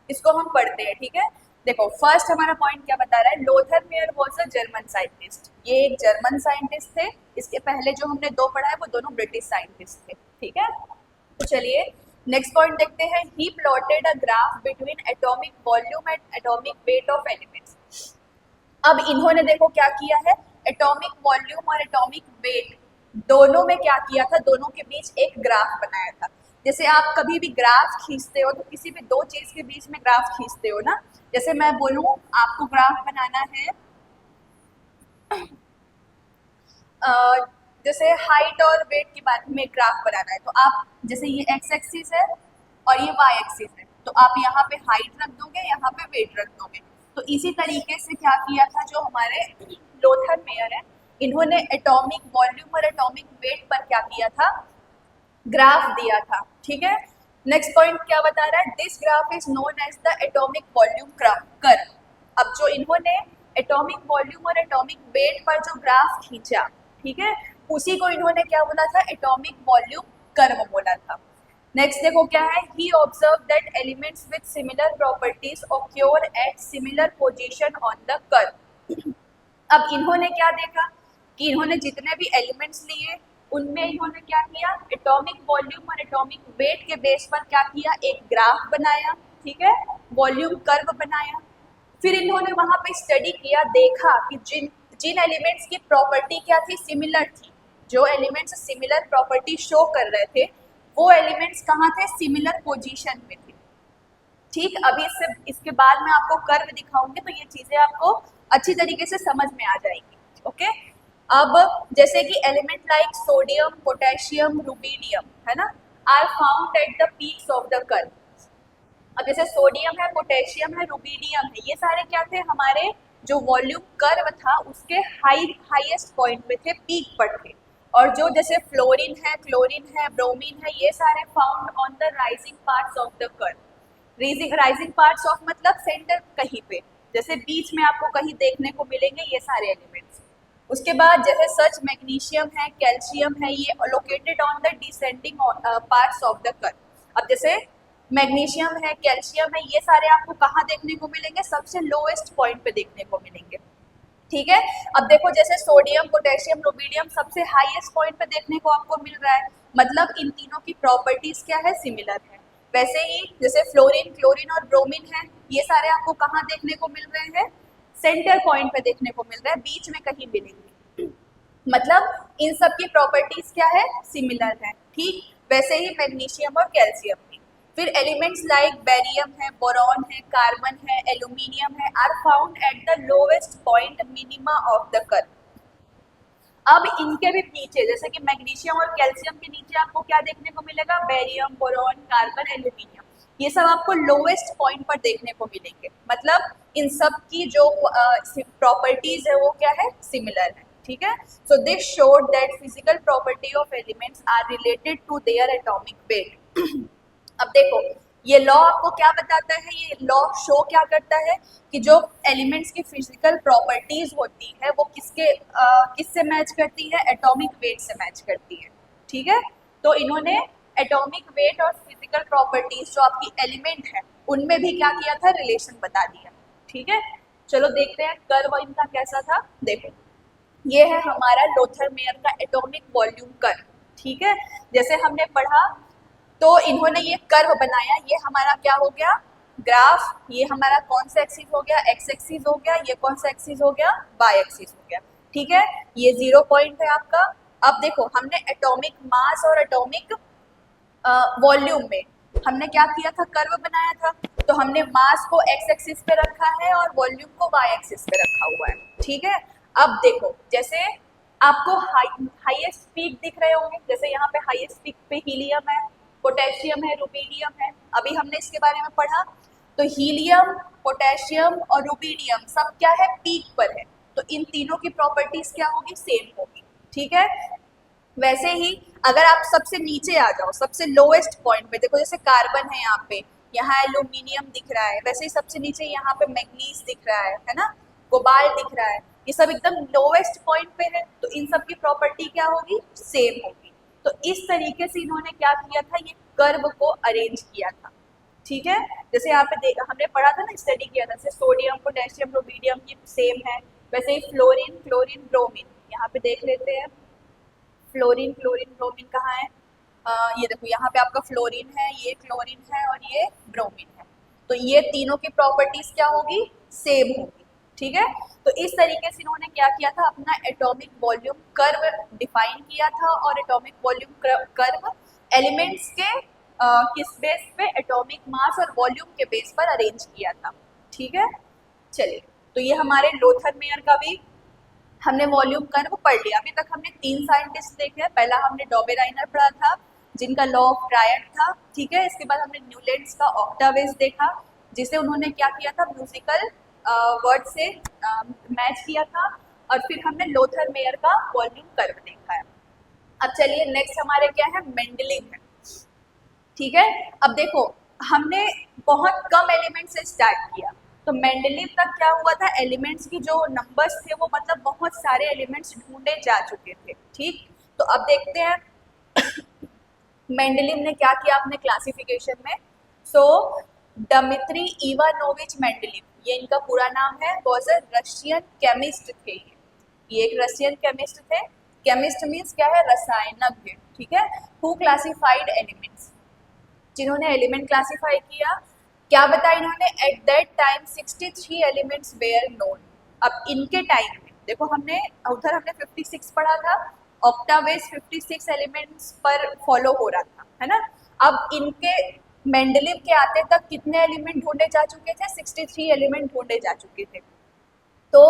इसको हम पढ़ते हैं, ठीक है। देखो फर्स्ट हमारा पॉइंट क्या बता रहा है, Lothar Meyer was a German scientist, ये एक जर्मन साइंटिस्ट थे। इसके पहले जो हमने दो पढ़ा है वो दोनों ब्रिटिश साइंटिस्ट थे, ठीक है। तो चलिए नेक्स्ट पॉइंट देखते हैं। He plotted a graph between atomic volume and atomic weight of elements. अब इन्होंने देखो क्या किया है, एटॉमिक वॉल्यूम और एटॉमिक वेट दोनों में क्या किया था, दोनों के बीच एक ग्राफ बनाया था। जैसे आप कभी भी ग्राफ खींचते हो तो किसी भी दो चीज के बीच में ग्राफ खींचते हो ना, जैसे मैं बोलूं आपको ग्राफ बनाना है जैसे हाइट और वेट के बारे में ग्राफ बनाना है, तो आप जैसे ये एक्स एक्सिस है और ये वाई एक्सिस है, तो आप यहाँ पे हाइट रख दोगे, यहाँ पे वेट रख दोगे। तो इसी तरीके से क्या किया था जो हमारे लोथर मेयर है, इन्होंने एटॉमिक वॉल्यूम और एटॉमिक वेट पर क्या किया था, ग्राफ दिया था, ठीक है। नेक्स्ट पॉइंट क्या बता रहा है, this graph is known as the atomic volume curve. अब जो इन्होंने एटॉमिक वॉल्यूम और एटॉमिक वेट पर जो ग्राफ खींचा, ठीक है, उसी को इन्होंने क्या बोला था, एटॉमिक वॉल्यूम कर्व बोला था। नेक्स्ट देखो क्या है, he observe that elements with similar properties occur at similar position on the curve. अब इन्होंने क्या देखा कि इन्होंने जितने भी एलिमेंट्स लिए उनमें इन्होंने क्या किया, एटॉमिक वॉल्यूम और एटॉमिक वेट के बेस पर क्या किया, एक ग्राफ बनाया, ठीक है, वॉल्यूम कर्व बनाया। फिर इन्होंने वहां पे स्टडी किया, देखा कि जिन जिन एलिमेंट्स की प्रॉपर्टी क्या थी, सिमिलर थी, जो एलिमेंट्स सिमिलर प्रॉपर्टी शो कर रहे थे वो एलिमेंट्स कहाँ थे, सिमिलर पोजीशन में थे, ठीक। अभी इसके बाद मैं आपको कर्व दिखाऊंगी तो ये चीजें आपको अच्छी तरीके से समझ में आ जाएंगी, ओके। अब जैसे कि element like sodium, potassium, rubidium, है ना, are found at the peaks of the curve. अब जैसे सोडियम है, पोटेशियम है, रुबीडियम है, ये सारे क्या थे, हमारे जो वॉल्यूम कर्व था उसके हाईएस्ट पॉइंट पे थे, पीक पर थे। और जो जैसे फ्लोरीन है, क्लोरीन है, ब्रोमीन है, ये सारे found on the rising parts of the curve. Rising parts of मतलब सेंटर कहीं पे, जैसे बीच में आपको कहीं देखने को मिलेंगे ये सारे एलिमेंट्स। उसके बाद जैसे सच मैग्नीशियम है, कैल्शियम है, ये located on the descending parts of the curve. अब जैसे मैग्नीशियम है, कैल्शियम है, ये सारे आपको कहाँ देखने को मिलेंगे, सबसे लोएस्ट पॉइंट पे देखने को मिलेंगे, ठीक है। अब देखो जैसे सोडियम, पोटेशियम, रुबीडियम सबसे हाईएस्ट पॉइंट पे देखने को आपको मिल रहा है, मतलब इन तीनों की प्रॉपर्टीज क्या है, सिमिलर है। वैसे ही जैसे फ्लोरीन, क्लोरीन और ब्रोमीन है, ये सारे आपको कहाँ देखने को मिल रहे हैं, सेंटर पॉइंट पे देखने को मिल रहा है, बीच में कहीं भी नहीं, मतलब इन सब की प्रॉपर्टीज क्या है, सिमिलर है, ठीक। वैसे ही मैग्नीशियम और कैल्शियम की। फिर एलिमेंट्स लाइक बेरियम है, बोरॉन है, कार्बन है, एल्यूमिनियम है, are found at the lowest point minima of the curve. अब इनके भी नीचे जैसे कि मैग्नीशियम और कैल्शियम के नीचे आपको क्या देखने को मिलेगा, बेरियम, बोरॉन, कार्बन, एल्यूमिनियम, ये सब आपको लोएस्ट पॉइंट पर देखने को मिलेंगे, मतलब इन सब की जो प्रॉपर्टीज है वो क्या है, सिमिलर है, ठीक है। So this showed that physical property of elements are related to their atomic weight. अब देखो ये लॉ आपको क्या बताता है, ये लॉ शो क्या करता है कि जो एलिमेंट्स की फिजिकल प्रॉपर्टीज होती है वो किससे मैच करती है, एटॉमिक वेट से मैच करती है, ठीक है। तो इन्होंने एटॉमिक वेट और फिजिकल प्रॉपर्टीज जो आपकी एलिमेंट है उनमें भी क्या किया था, रिलेशन बता दिया। ठीक है, चलो देखते हैं कर्व इनका कैसा था। देखो ये है हमारा लोथर मेयर का एटॉमिक वॉल्यूम कर्व। ठीक है, जैसे हमने पढ़ा तो इन्होंने ये कर्व बनाया, ये हमारा क्या हो गया, ग्राफ। ये हमारा कौन सा एक्सिस हो गया, एक्स एक्सिस हो गया। ये कौन सा एक्सिस हो गया, वाई एक्सिस हो गया। ठीक है, ये 0 पॉइंट है आपका। अब देखो हमने एटॉमिक मास और एटॉमिक वॉल्यूम में हमने क्या किया था, कर्व बनाया था। तो हमने मास को एक्स एक्सिस पे रखा है और वॉल्यूम को वाई एक्सिस पे रखा हुआ है। ठीक है, अब देखो जैसे आपको हाईएस्ट पीक दिख रहे होंगे, जैसे यहाँ पे हाईएस्ट पीक पे हीलियम है, पोटेशियम है, रुबीडियम है। अभी हमने इसके बारे में पढ़ा। तो हीलियम, पोटेशियम और रुबीडियम सब क्या है, पीक पर है। तो इन तीनों की प्रॉपर्टीज क्या होगी, सेम होगी। ठीक है, वैसे ही अगर आप सबसे नीचे आ जाओ, सबसे लोएस्ट पॉइंट पे देखो, जैसे कार्बन है यहाँ पे, यहाँ एल्यूमिनियम दिख रहा है, वैसे ही सबसे नीचे यहाँ पे मैग्नीज दिख रहा है ना, कोबाल्ट दिख रहा है। ये सब एकदम लोएस्ट पॉइंट पे है, तो इन सब की प्रॉपर्टी क्या होगी, सेम होगी। तो इस तरीके से इन्होंने क्या किया था, ये कर्व को अरेंज किया था। ठीक है, जैसे यहाँ पे हमने पढ़ा था ना, स्टडी किया था, जैसे सोडियम, पोटेशियम, रुबीडियम ये सेम है। वैसे ही फ्लोरीन, क्लोरीन, ब्रोमीन, यहाँ पे देख लेते हैं। फ्लोरीन, क्लोरीन, ब्रोमीन कहाँ है, ये देखो यहाँ पे आपका फ्लोरीन है, ये क्लोरीन है और ये ब्रोमीन है। तो ये तीनों की प्रॉपर्टीज क्या होगी, सेम होगी। ठीक है, तो इस तरीके से इन्होंने क्या किया था, अपना एटॉमिक वॉल्यूम कर्व डिफाइन किया था। और एटॉमिक वॉल्यूम कर्व एलिमेंट्स के किस बेस पे, एटॉमिक मास और वॉल्यूम के बेस पर अरेंज किया था। ठीक है, चलिए, तो ये हमारे लोथर मेयर का भी हमने वॉल्यूम कर्व पढ़ लिया। अभी तक हमने 3 साइंटिस्ट देखे हैं। पहला हमने डॉबेराइनर पढ़ा था, जिनका लॉ ऑफ ट्रायड था। ठीक है, इसके बाद हमने न्यूलैंड्स का ऑक्टावेज देखा, जिसे उन्होंने क्या किया था, म्यूजिकल वर्ड से मैच किया था। और फिर हमने लोथर मेयर का वॉल्यूम कर्व देखा है। अब चलिए नेक्स्ट हमारे क्या है, मेंडलिंग है। ठीक है, अब देखो हमने बहुत कम एलिमेंट से स्टार्ट किया, तो मेंडलीव तक क्या हुआ था, एलिमेंट्स की जो नंबर्स थे वो मतलब बहुत सारे एलिमेंट्स ढूंढे जा चुके थे। ठीक, तो अब देखते हैं मेंडलीव ने क्या किया अपने क्लासिफिकेशन में। सो डमित्री इवानोविच मेंडलीव, ये इनका पूरा नाम है, वॉज अ रशियन केमिस्ट थे। ये एक रशियन केमिस्ट थे। केमिस्ट मीन्स क्या है, रसायनज्ञ। ठीक है, हु क्लासिफाइड एलिमेंट्स, जिन्होंने एलिमेंट क्लासिफाई किया। क्या बताया इन्होंने, at that time 63 elements were known. अब इनके टाइम में देखो, हमने उधर हमने 56 पढ़ा था, ऑक्टावेज 56 एलिमेंट्स पर फॉलो हो रहा था, है ना। अब इनके मेंडलीव के आते तक कितने एलिमेंट ढूंढे जा चुके थे, 63 एलिमेंट ढूंढे जा चुके थे। तो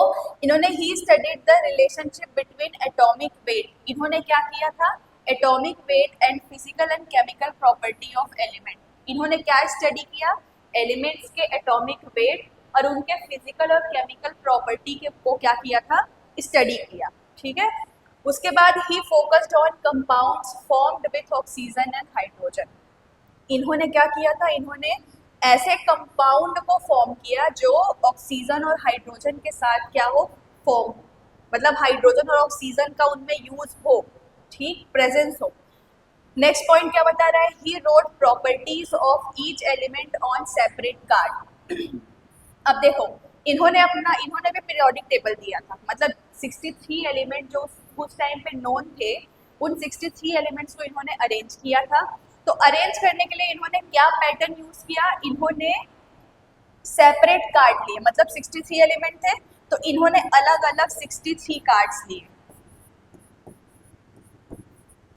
इन्होंने he studied the relationship between atomic weight. इन्होंने क्या किया था, atomic weight and physical and chemical property of element. इन्होंने क्या स्टडी किया, एलिमेंट्स के एटॉमिक वेट और उनके फिजिकल और केमिकल प्रॉपर्टी के को क्या किया था, स्टडी किया। ठीक है, उसके बाद he focused on compounds formed with oxygen and hydrogen. इन्होंने क्या किया था, इन्होंने ऐसे कंपाउंड को फॉर्म किया जो ऑक्सीजन और हाइड्रोजन के साथ क्या हो, फॉर्म, मतलब हाइड्रोजन और ऑक्सीजन का उनमें यूज हो, ठीक, प्रेजेंस हो। नेक्स्ट पॉइंट क्या बता रहा है, he wrote properties of each element on separate card. अब देखो इन्होंने भी पीरियोडिक टेबल दिया था, मतलब 63 एलिमेंट जो उस टाइम पे नोन थे, उन 63 एलिमेंट्स को इन्होंने अरेंज किया था। तो अरेंज करने के लिए इन्होंने क्या पैटर्न यूज किया, इन्होंने सेपरेट कार्ड लिए, मतलब 63 एलिमेंट थे तो इन्होंने अलग अलग 63 कार्ड्स लिए।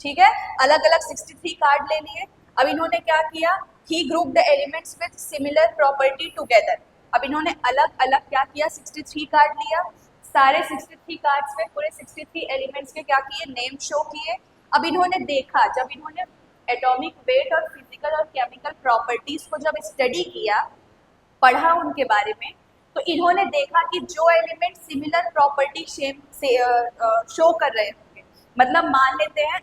ठीक है, अलग अलग 63 कार्ड ले लिए। अब इन्होंने क्या किया, he group the elements with similar property together. अब इन्होंने अलग अलग क्या किया, 63 कार्ड लिया, सारे 63 कार्ड्स में पूरे 63 एलिमेंट्स के क्या किए, नेम शो किए। अब इन्होंने देखा, जब इन्होंने एटॉमिक वेट और फिजिकल और केमिकल प्रॉपर्टीज को जब स्टडी किया, पढ़ा उनके बारे में, तो इन्होंने देखा कि जो एलिमेंट सिमिलर प्रॉपर्टी शो कर रहे होंगे, मतलब मान लेते हैं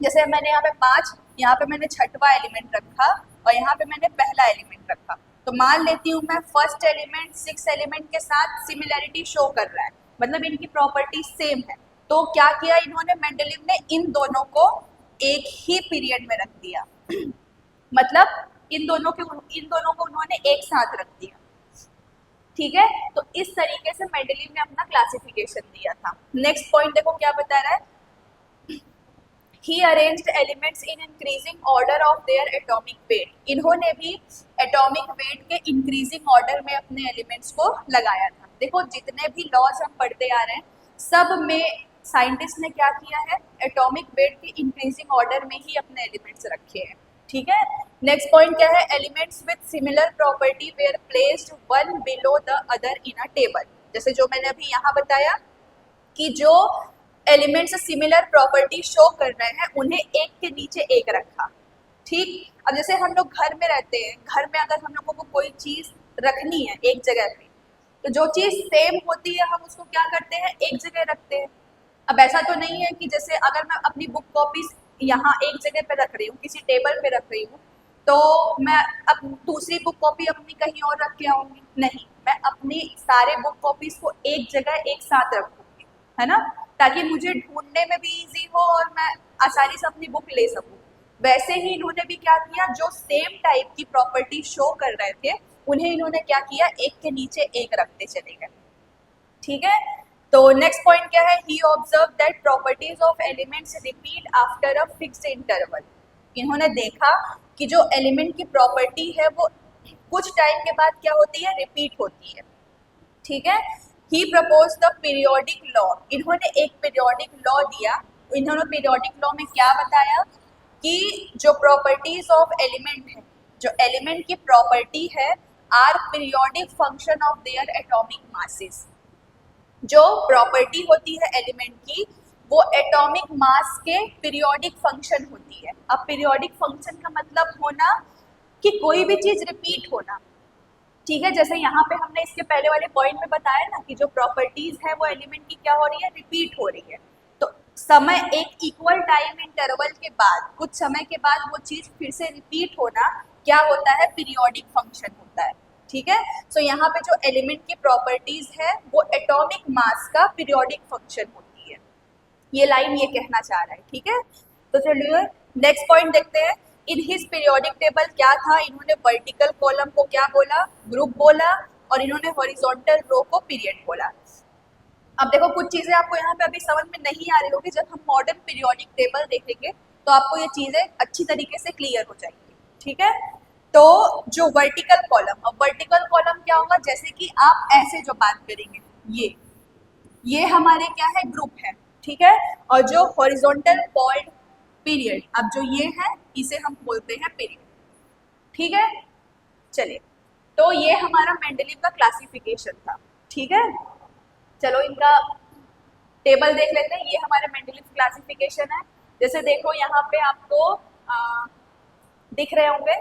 जैसे मैंने यहाँ पे 5, यहाँ पे मैंने छठवां एलिमेंट रखा और यहाँ पे मैंने पहला एलिमेंट रखा, तो मान लेती हूँ मैं फर्स्ट एलिमेंट 6 एलिमेंट के साथ सिमिलैरिटी शो कर रहा है, मतलब इनकी प्रॉपर्टी सेम है। तो क्या किया इन्होंने, मेंडलीव ने इन दोनों को एक ही पीरियड में रख दिया मतलब इन दोनों को उन्होंने एक साथ रख दिया। ठीक है, तो इस तरीके से मेंडलीव ने अपना क्लासिफिकेशन दिया था। नेक्स्ट पॉइंट देखो क्या बता रहा है, He arranged elements in increasing order of their atomic weight. इन्होंने भी एटॉमिक वेट के इंक्रीजिंग ऑर्डर में अपने एलिमेंट्स को लगाया था। देखो जितने भी लॉज हम पढ़ते आ रहे हैं सब में साइंटिस्ट ने क्या किया है, एटॉमिक वेट के इंक्रीजिंग ऑर्डर में ही अपने एलिमेंट्स रखे हैं। ठीक है, नेक्स्ट पॉइंट क्या है, elements with similar property were placed one below the other in a table. जैसे जो मैंने अभी यहाँ बताया कि जो एलिमेंट्स सिमिलर प्रॉपर्टी शो कर रहे हैं उन्हें एक के नीचे एक रखा। ठीक, अब जैसे हम लोग घर में रहते हैं, घर में अगर हम लोगों को कोई चीज रखनी है एक जगह पे, तो जो चीज सेम होती है हम उसको क्या करते हैं, एक जगह रखते हैं। अब ऐसा तो नहीं है कि जैसे अगर मैं अपनी बुक कॉपीज यहाँ एक जगह पे रख रही हूँ, किसी टेबल पे रख रही हूँ, तो मैं अब दूसरी बुक कॉपी अपनी कहीं और रख के आऊंगी, नहीं, मैं अपनी सारे बुक कॉपीज को एक जगह एक साथ रखूंगी, है ना, ताकि मुझे ढूंढने में भी इजी हो और मैं आसानी से अपनी बुक ले सकूं। वैसे ही इन्होंने भी क्या किया, जो सेम टाइप की प्रॉपर्टी शो कर रहे थे उन्हें इन्होंने क्या किया, एक के नीचे एक रखते चले गए। ठीक है, तो नेक्स्ट पॉइंट क्या है, he observe that properties of elements repeat after a fixed interval. इन्होंने देखा कि जो एलिमेंट की प्रॉपर्टी है वो कुछ टाइम के बाद क्या होती है, रिपीट होती है। ठीक है, ही प्रपोज द पीरियोडिक लॉ। इन्होंने एक पीरियोडिक लॉ दिया। इन्होंने पीरियोडिक लॉ में क्या बताया कि जो प्रॉपर्टीज ऑफ एलिमेंट है, जो एलिमेंट की प्रॉपर्टी है, are periodic function of their atomic masses. जो प्रॉपर्टी होती है एलिमेंट की वो एटॉमिक मास के पीरियोडिक फंक्शन होती है। अब पीरियोडिक फंक्शन का मतलब होना कि कोई भी चीज रिपीट होना। ठीक है, जैसे यहाँ पे हमने इसके पहले वाले पॉइंट में बताया ना कि जो प्रॉपर्टीज है वो एलिमेंट की क्या हो रही है, रिपीट हो रही है। तो समय एक इक्वल टाइम इंटरवल के बाद, कुछ समय के बाद वो चीज फिर से रिपीट होना क्या होता है, पीरियोडिक फंक्शन होता है। ठीक है, सो यहाँ पे जो एलिमेंट की प्रॉपर्टीज है वो एटॉमिक मास का पीरियोडिक फंक्शन होती है। ये लाइन ये कहना चाह रहा है। ठीक है, तो चलिए नेक्स्ट पॉइंट देखते हैं। इन हिज पीरियोडिक टेबल क्या था, इन्होंने वर्टिकल कॉलम को क्या बोला, ग्रुप बोला, और इन्होंने हॉरिजॉन्टल रो को पीरियड बोला। अब देखो कुछ चीजें आपको यहाँ पे अभी समझ में नहीं आ रही होगी, जब हम मॉडर्न पीरियोडिक टेबल देखेंगे तो आपको ये चीजें अच्छी तरीके से क्लियर हो जाएंगी। ठीक है, तो जो वर्टिकल कॉलम, अब वर्टिकल कॉलम क्या होगा, जैसे कि आप ऐसे जो बात करेंगे, ये हमारे क्या है, ग्रुप है। ठीक है, और जो हॉरिजॉन्टल कॉल्ड पीरियड, अब जो ये है इसे हम बोलते हैं पीरियड। ठीक है, चलिए, तो ये हमारा मेंडलीव का क्लासिफिकेशन था। ठीक है, चलो इनका टेबल देख लेते हैं। ये हमारे मेंडलीव क्लासिफिकेशन है। जैसे देखो यहाँ पे आपको दिख रहे होंगे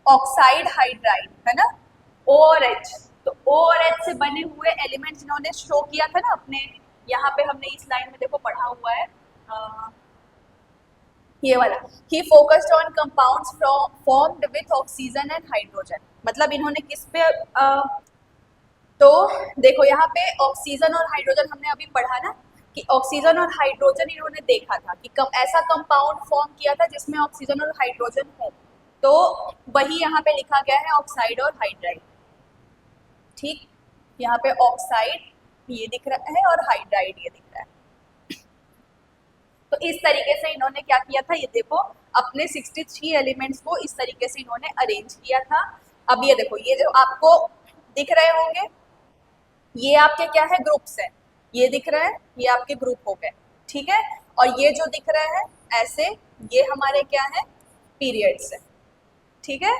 ऑक्साइड हाइड्राइड, है ना, O और H। तो O और H से बने हुए एलिमेंट्स इन्होंने शो किया था ना अपने, यहाँ पे हमने इस लाइन में देखो पढ़ा हुआ है ये वाला, he focused on compounds formed with oxygen and hydrogen. मतलब इन्होंने किस पे तो देखो यहाँ पे ऑक्सीजन और हाइड्रोजन हमने अभी पढ़ा ना कि ऑक्सीजन और हाइड्रोजन इन्होंने देखा था कि ऐसा कंपाउंड फॉर्म किया था जिसमें ऑक्सीजन और हाइड्रोजन हो, तो वही यहाँ पे लिखा गया है ऑक्साइड और हाइड्राइड। ठीक, यहाँ पे ऑक्साइड ये दिख रहा है और हाइड्राइड ये दिख रहा है। तो इस तरीके से इन्होंने क्या किया था, ये देखो अपने 63 एलिमेंट्स को इस तरीके से इन्होंने अरेंज किया था। अब ये देखो, ये जो आपको दिख रहे होंगे ये आपके क्या है, ग्रुप्स है। ये दिख रहा है, ये आपके ग्रुप हो गए। ठीक है, और ये जो दिख रहा है ऐसे, ये हमारे क्या है, पीरियड्स है। ठीक है,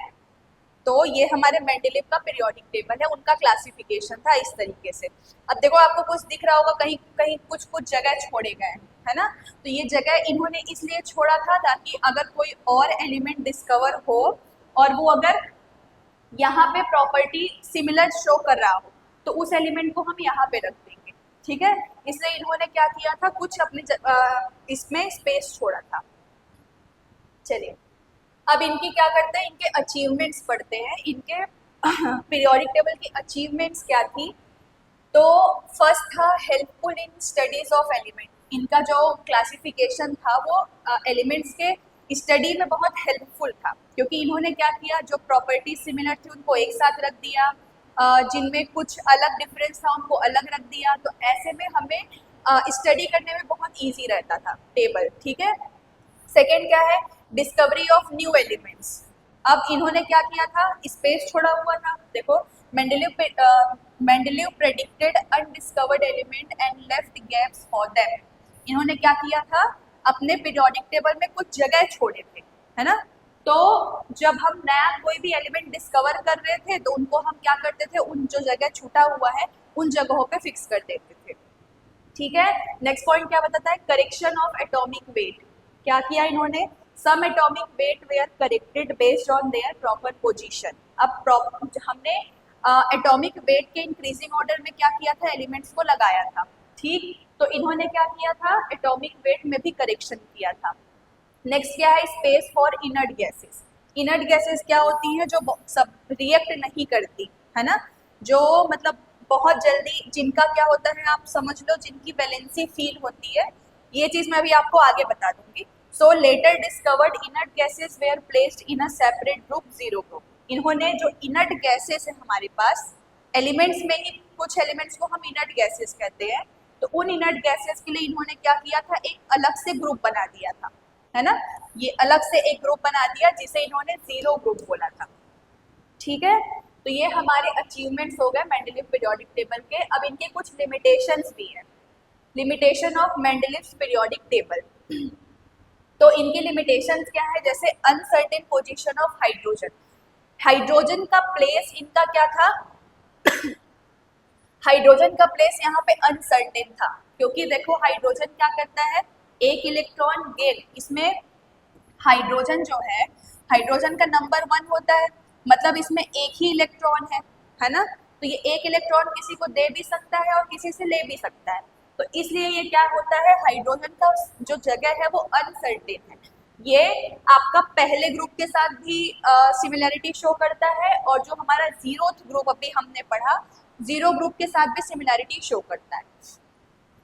तो ये हमारे मेंडलीव का पीरियोडिक टेबल है, उनका क्लासिफिकेशन था इस तरीके से। अब देखो आपको कुछ दिख रहा होगा, कहीं कहीं कुछ कुछ जगह छोड़े गए, है ना, तो ये जगह इन्होंने इसलिए छोड़ा था ताकि अगर कोई और एलिमेंट डिस्कवर हो और वो अगर यहाँ पे प्रॉपर्टी सिमिलर शो कर रहा हो तो उस एलिमेंट को हम यहाँ पे रख देंगे। ठीक है, इसलिए इन्होंने क्या किया था, कुछ अपने इसमें स्पेस छोड़ा था। चलिए अब इनकी क्या करते हैं, इनके अचीवमेंट्स पढ़ते हैं। इनके पीरियोडिक टेबल की अचीवमेंट्स क्या थी, तो फर्स्ट था helpful in studies of element. इनका जो क्लासिफिकेशन था वो एलिमेंट्स के स्टडी में बहुत हेल्पफुल था, क्योंकि इन्होंने क्या किया, जो प्रॉपर्टी सिमिलर थी उनको एक साथ रख दिया, जिनमें कुछ अलग डिफरेंस था उनको अलग रख दिया। तो ऐसे में हमें स्टडी करने में बहुत ईजी रहता था टेबल। ठीक है, सेकेंड क्या है, डिस्कवरी ऑफ न्यू एलिमेंट्स। अब इन्होंने क्या किया था, स्पेस छोड़ा हुआ था। देखो, Mendeleev predicted undiscovered element and left gaps for them. इन्होंने क्या किया था, अपने पीरियोडिक टेबल में कुछ जगह छोड़े थे, है ना। तो जब हम नया कोई भी एलिमेंट डिस्कवर कर रहे थे तो उनको हम क्या करते थे, उन जो जगह छूटा हुआ है उन जगहों पे फिक्स कर देते थे। ठीक है, नेक्स्ट पॉइंट क्या बताता है, करेक्शन ऑफ एटॉमिक वेट। क्या किया इन्होंने, some atomic weight were corrected based on their proper position. अब हमने एटॉमिक वेट के इंक्रीजिंग ऑर्डर में क्या किया था, एलिमेंट्स को लगाया था। ठीक, तो इन्होंने क्या किया था, एटॉमिक वेट में भी करेक्शन किया था। नेक्स्ट क्या है, space for inert gases. Inert gases क्या होती हैं, जो सब रिएक्ट नहीं करती, है ना, जो मतलब बहुत जल्दी, जिनका क्या होता है आप समझ लो, जिनकी वैलेंसी फील होती है। ये चीज मैं अभी आपको आगे बता दूंगी। So later discovered inert gases were placed in a separate group, zero group. इन्होंने जो इनर्ट गैसेस है हमारे पास, एलिमेंट्स में ही कुछ एलिमेंट्स को हम इनर्ट गैसेस कहते हैं, तो उन इनर्ट गैसेस के लिए इन्होंने क्या किया था, एक अलग से ग्रुप बना दिया था, है ना। ये अलग से एक ग्रुप बना दिया जिसे इन्होंने जीरो ग्रुप बोला था। ठीक है, तो ये हमारे अचीवमेंट्स हो गए मेंडलीव पीरियोडिक टेबल के। अब इनके कुछ लिमिटेशंस भी हैं। Limitation of Mendeleev periodic table. तो इनके लिमिटेशंस क्या है, जैसे uncertain position of hydrogen. Hydrogen का प्लेस इनका क्या था, हाइड्रोजन का प्लेस यहाँ पे अनसर्टेन था, क्योंकि देखो हाइड्रोजन क्या करता है, एक इलेक्ट्रॉन गेन, इसमें हाइड्रोजन जो है हाइड्रोजन का नंबर 1 होता है, मतलब इसमें एक ही इलेक्ट्रॉन है ना। तो ये एक इलेक्ट्रॉन किसी को दे भी सकता है और किसी से ले भी सकता है। तो इसलिए ये क्या होता है, हाइड्रोजन का जो जगह है वो अनसर्टेन है। ये आपका पहले ग्रुप के साथ भी सिमिलैरिटी शो करता है, और जो हमारा जीरोथ ग्रुप अभी हमने पढ़ा, जीरो ग्रुप के साथ भी सिमिलैरिटी शो करता है।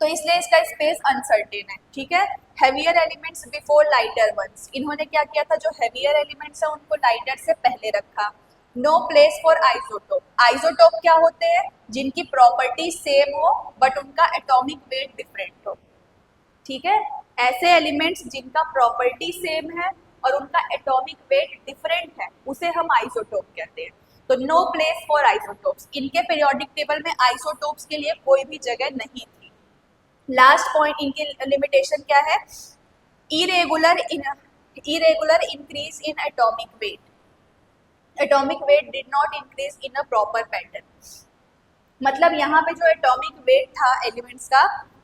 तो इसलिए इसका स्पेस अनसर्टेन है। ठीक है, heavier elements before lighter ones. इन्होंने क्या किया था, जो हेवियर एलिमेंट्स है उनको लाइटर से पहले रखा। No place for isotope. Isotope क्या होते हैं, जिनकी प्रॉपर्टी सेम हो बट उनका एटॉमिक वेट डिफरेंट हो। ठीक है, ऐसे एलिमेंट्स जिनका प्रॉपर्टी सेम है और उनका एटॉमिक वेट डिफरेंट है उसे हम आइसोटोप कहते हैं। तो नो प्लेस फॉर आइसोटोप्स। इनके पीरियोडिक टेबल में आइसोटोप्स के लिए कोई भी जगह नहीं थी। लास्ट पॉइंट इनकी लिमिटेशन क्या है, irregular increase in atomic weight. Atomic weight did not increase in a proper pattern. मतलब यहाँ पे जो एटॉमिक वेट था एलिमेंट्स का,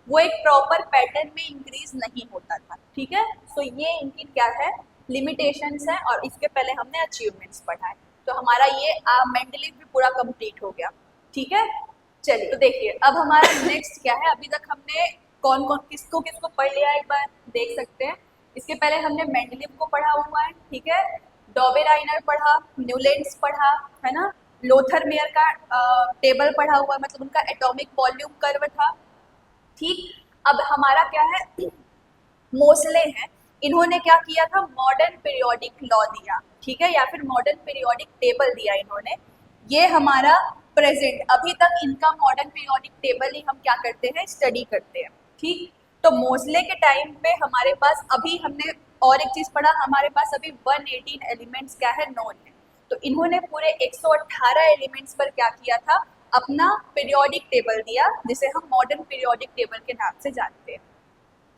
वो एक प्रॉपर पैटर्न में इंक्रीज नहीं होता था। ठीक है, सो ये इनकी क्या है, लिमिटेशंस है, और इसके पहले हमने अचीवमेंट्स पढ़ा है। तो हमारा ये मेंडलीव भी पूरा कंप्लीट हो गया। ठीक है, चलिए तो देखिए अब हमारा नेक्स्ट क्या है। अभी तक हमने कौन कौन किसको किसको पढ़ लिया है, एक बार देख सकते हैं। इसके पहले हमने मेंडलीव को पढ़ा हुआ है, ठीक है, डॉबेराइनर पढ़ा, न्यूलैंड्स पढ़ा, है ना, लोथर मेयर का टेबल पढ़ा हुआ है, मतलब उनका एटॉमिक वॉल्यूम कर्व था। ठीक, अब हमारा क्या है, मोसले हैं, इन्होंने क्या किया था, मॉडर्न पीरियोडिक लॉ दिया। ठीक है, या फिर मॉडर्न पीरियोडिक टेबल दिया इन्होंने। ये हमारा प्रेजेंट, अभी तक इनका मॉडर्न पीरियोडिक टेबल ही हम क्या करते हैं, स्टडी करते हैं। ठीक, तो मोसले के टाइम पे हमारे पास, अभी हमने और एक चीज पढ़ा, हमारे पास अभी 118 एलिमेंट्स क्या है, नोन है। तो इन्होंने पूरे 118 एलिमेंट्स पर क्या किया था, अपना पीरियोडिक टेबल दिया, जिसे हम मॉडर्न पीरियोडिक टेबल के नाम से जानते हैं।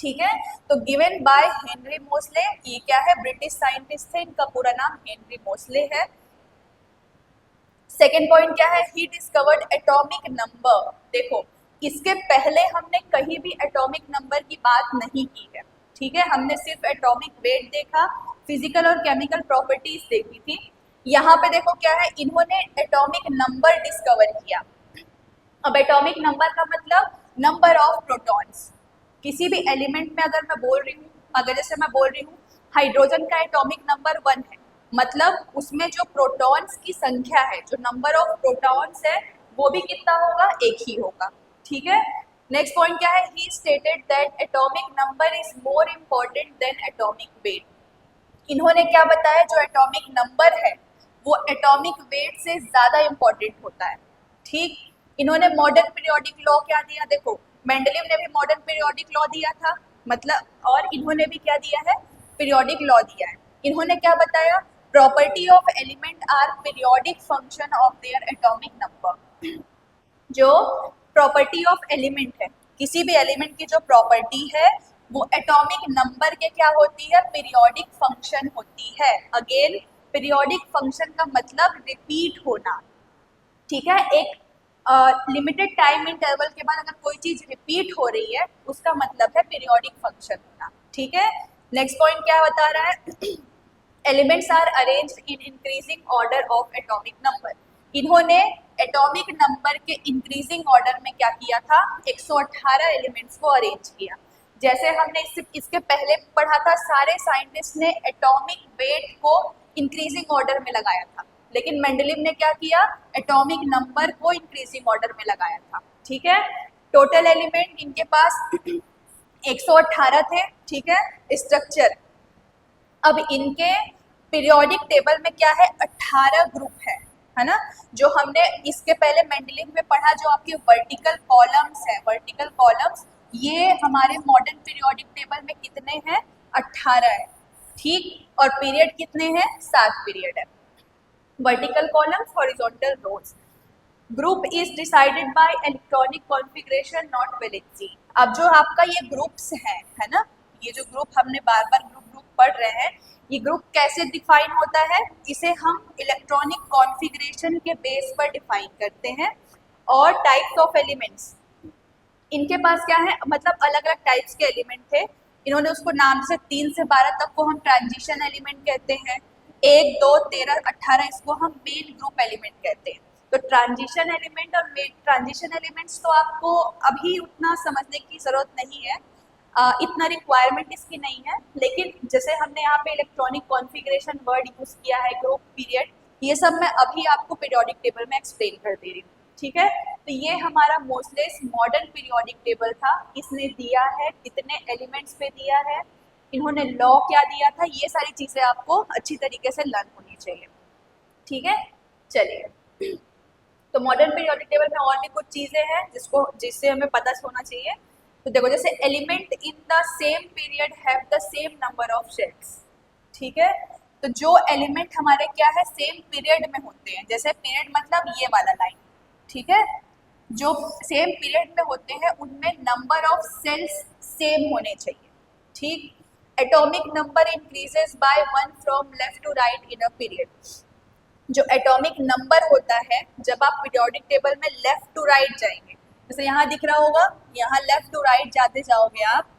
ठीक है, तो गिवन बाय हेनरी मोसले, ये क्या है, ब्रिटिश साइंटिस्ट थे, इनका पूरा नाम हेनरी मोसले है। सेकेंड पॉइंट क्या है, ही डिस्कवर्ड एटॉमिक नंबर। देखो, इसके पहले हमने कहीं भी एटॉमिक नंबर की बात नहीं की है। ठीक है, हमने सिर्फ एटॉमिक वेट देखा, फिजिकल और केमिकल प्रॉपर्टीज देखी थी। यहाँ पे देखो क्या है, इन्होंने एटॉमिक नंबर डिस्कवर किया। अब एटॉमिक नंबर का मतलब नंबर ऑफ प्रोटॉन्स। किसी भी एलिमेंट में अगर मैं बोल रही हूँ, अगर जैसे मैं बोल रही हूँ हाइड्रोजन का एटॉमिक नंबर 1 है, मतलब उसमें जो प्रोटॉन्स की संख्या है, जो नंबर ऑफ प्रोटॉन्स है, वो भी कितना होगा, एक ही होगा। ठीक है, नेक्स्ट पॉइंट क्या है, ही stated that atomic number is more important then atomic weight. इन्होंने क्या बताया, जो एटॉमिक नंबर है वो एटॉमिक वेट से ज्यादा इंपॉर्टेंट होता है। ठीक, इन्होंने मॉडर्न पीरियोडिक लॉ क्या दिया, देखो मेंडलीव ने भी मॉडर्न पीरियोडिक लॉ दिया था, मतलब, और इन्होंने भी क्या दिया है, पीरियोडिक लॉ दिया है। इन्होंने क्या बताया, property of element are periodic function of their atomic number. जो प्रॉपर्टी ऑफ एलिमेंट है, किसी भी एलिमेंट की जो प्रॉपर्टी है वो एटॉमिक नंबर के क्या होती है, पीरियोडिक फंक्शन होती है। अगेन पीरियोडिक फंक्शन का मतलब रिपीट होना, ठीक है। एक लिमिटेड टाइम इंटरवल के बाद अगर कोई चीज रिपीट हो रही है उसका मतलब है पीरियोडिक फंक्शन होना, ठीक है। नेक्स्ट पॉइंट क्या बता रहा है, elements are arranged in increasing order of atomic number. इन्होंने एटॉमिक नंबर के इंक्रीजिंग ऑर्डर में क्या किया था, 118 एलिमेंट्स को अरेंज किया। जैसे हमने इसके पहले पढ़ा था, सारे साइंटिस्ट ने एटॉमिक वेट को इंक्रीजिंग ऑर्डर में लगाया था, लेकिन मेंडलीव ने क्या किया, एटॉमिक नंबर को इंक्रीजिंग ऑर्डर में लगाया था, ठीक है। टोटल एलिमेंट इनके पास 118 थे, ठीक है, स्ट्रक्चर। अब इनके पीरियोडिक टेबल में क्या है, 18 ग्रुप है ना, जो हमने इसके पहले मेंडलीव में पढ़ा, जो आपके वर्टिकल कॉलम्स है, वर्टिकल कॉलम्स, ये हमारे मॉडर्न पीरियोडिक टेबल में कितने हैं, 18 है, ठीक। और पीरियड कितने हैं, 7 पीरियड है। Vertical columns, horizontal rows. Group is decided by electronic configuration not valency. अब जो आपका ये ग्रुप्स है ना, ये जो ग्रुप हमने बार बार ग्रुप पढ़ रहे हैं, ये ग्रुप कैसे डिफाइन होता है, इसे हम इलेक्ट्रॉनिक कॉन्फ़िगरेशन के बेस पर डिफाइन करते हैं। और टाइप्स ऑफ एलिमेंट्स, इनके पास क्या है, मतलब अलग अलग टाइप्स के एलिमेंट थे, इन्होंने उसको नाम से 3 से 12 तक को हम ट्रांजिशन एलिमेंट कहते हैं, 1, 2, 13, 18 इसको हम मेन ग्रुप एलिमेंट कहते हैं। तो ट्रांजिशन एलिमेंट और मेन ट्रांजिशन एलिमेंट्स तो आपको अभी उतना समझने की जरूरत नहीं है, इतना रिक्वायरमेंट इसकी नहीं है, लेकिन जैसे हमने यहाँ पे इलेक्ट्रॉनिक कॉन्फ़िगरेशन वर्ड यूज किया है, ग्रुप, पीरियड, ये सब मैं अभी आपको पीरियोडिक टेबल में एक्सप्लेन कर दे रही हूँ, ठीक है। तो ये हमारा मोस्टलेस मॉडर्न पीरियोडिक टेबल था, इसने दिया है कितने एलिमेंट्स पे दिया है, इन्होंने लॉ क्या दिया था, ये सारी चीजें आपको अच्छी तरीके से लर्न होनी चाहिए, ठीक है। चलिए, तो मॉडर्न पीरियोडिक टेबल में और भी कुछ चीजें हैं जिससे हमें पता होना चाहिए। तो देखो, जैसे element in the same period have the same number of shells, ठीक है। तो जो एलिमेंट हमारे क्या है, सेम पीरियड में होते हैं, जैसे पीरियड मतलब ये वाला लाइन, ठीक है, जो सेम पीरियड में होते हैं उनमें नंबर ऑफ सेल्स सेम होने चाहिए, ठीक। Atomic number increases by 1 from left to right in a period. जो एटॉमिक नंबर होता है, जब आप पीरियोडिक टेबल में लेफ्ट टू राइट जाएंगे, जैसे यहाँ दिख रहा होगा, यहाँ लेफ्ट टू राइट जाते जाओगे आप,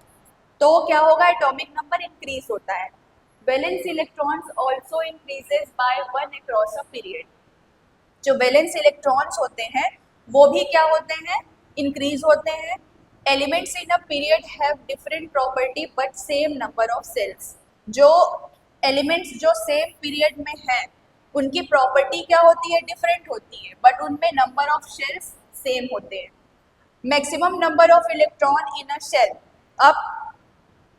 तो क्या होगा, एटॉमिक नंबर इंक्रीज होता है। Valence electrons also increases by 1 across a period. जो वैलेंस इलेक्ट्रॉन्स होते हैं वो भी क्या होते हैं, इंक्रीज होते हैं। Elements in a period have different property but same number of shells. जो एलिमेंट्स जो सेम पीरियड में हैं उनकी प्रॉपर्टी क्या होती है, डिफरेंट होती है, बट उनमें नंबर ऑफ शेल्स सेम होते हैं। Maximum number of electron in a shell. अब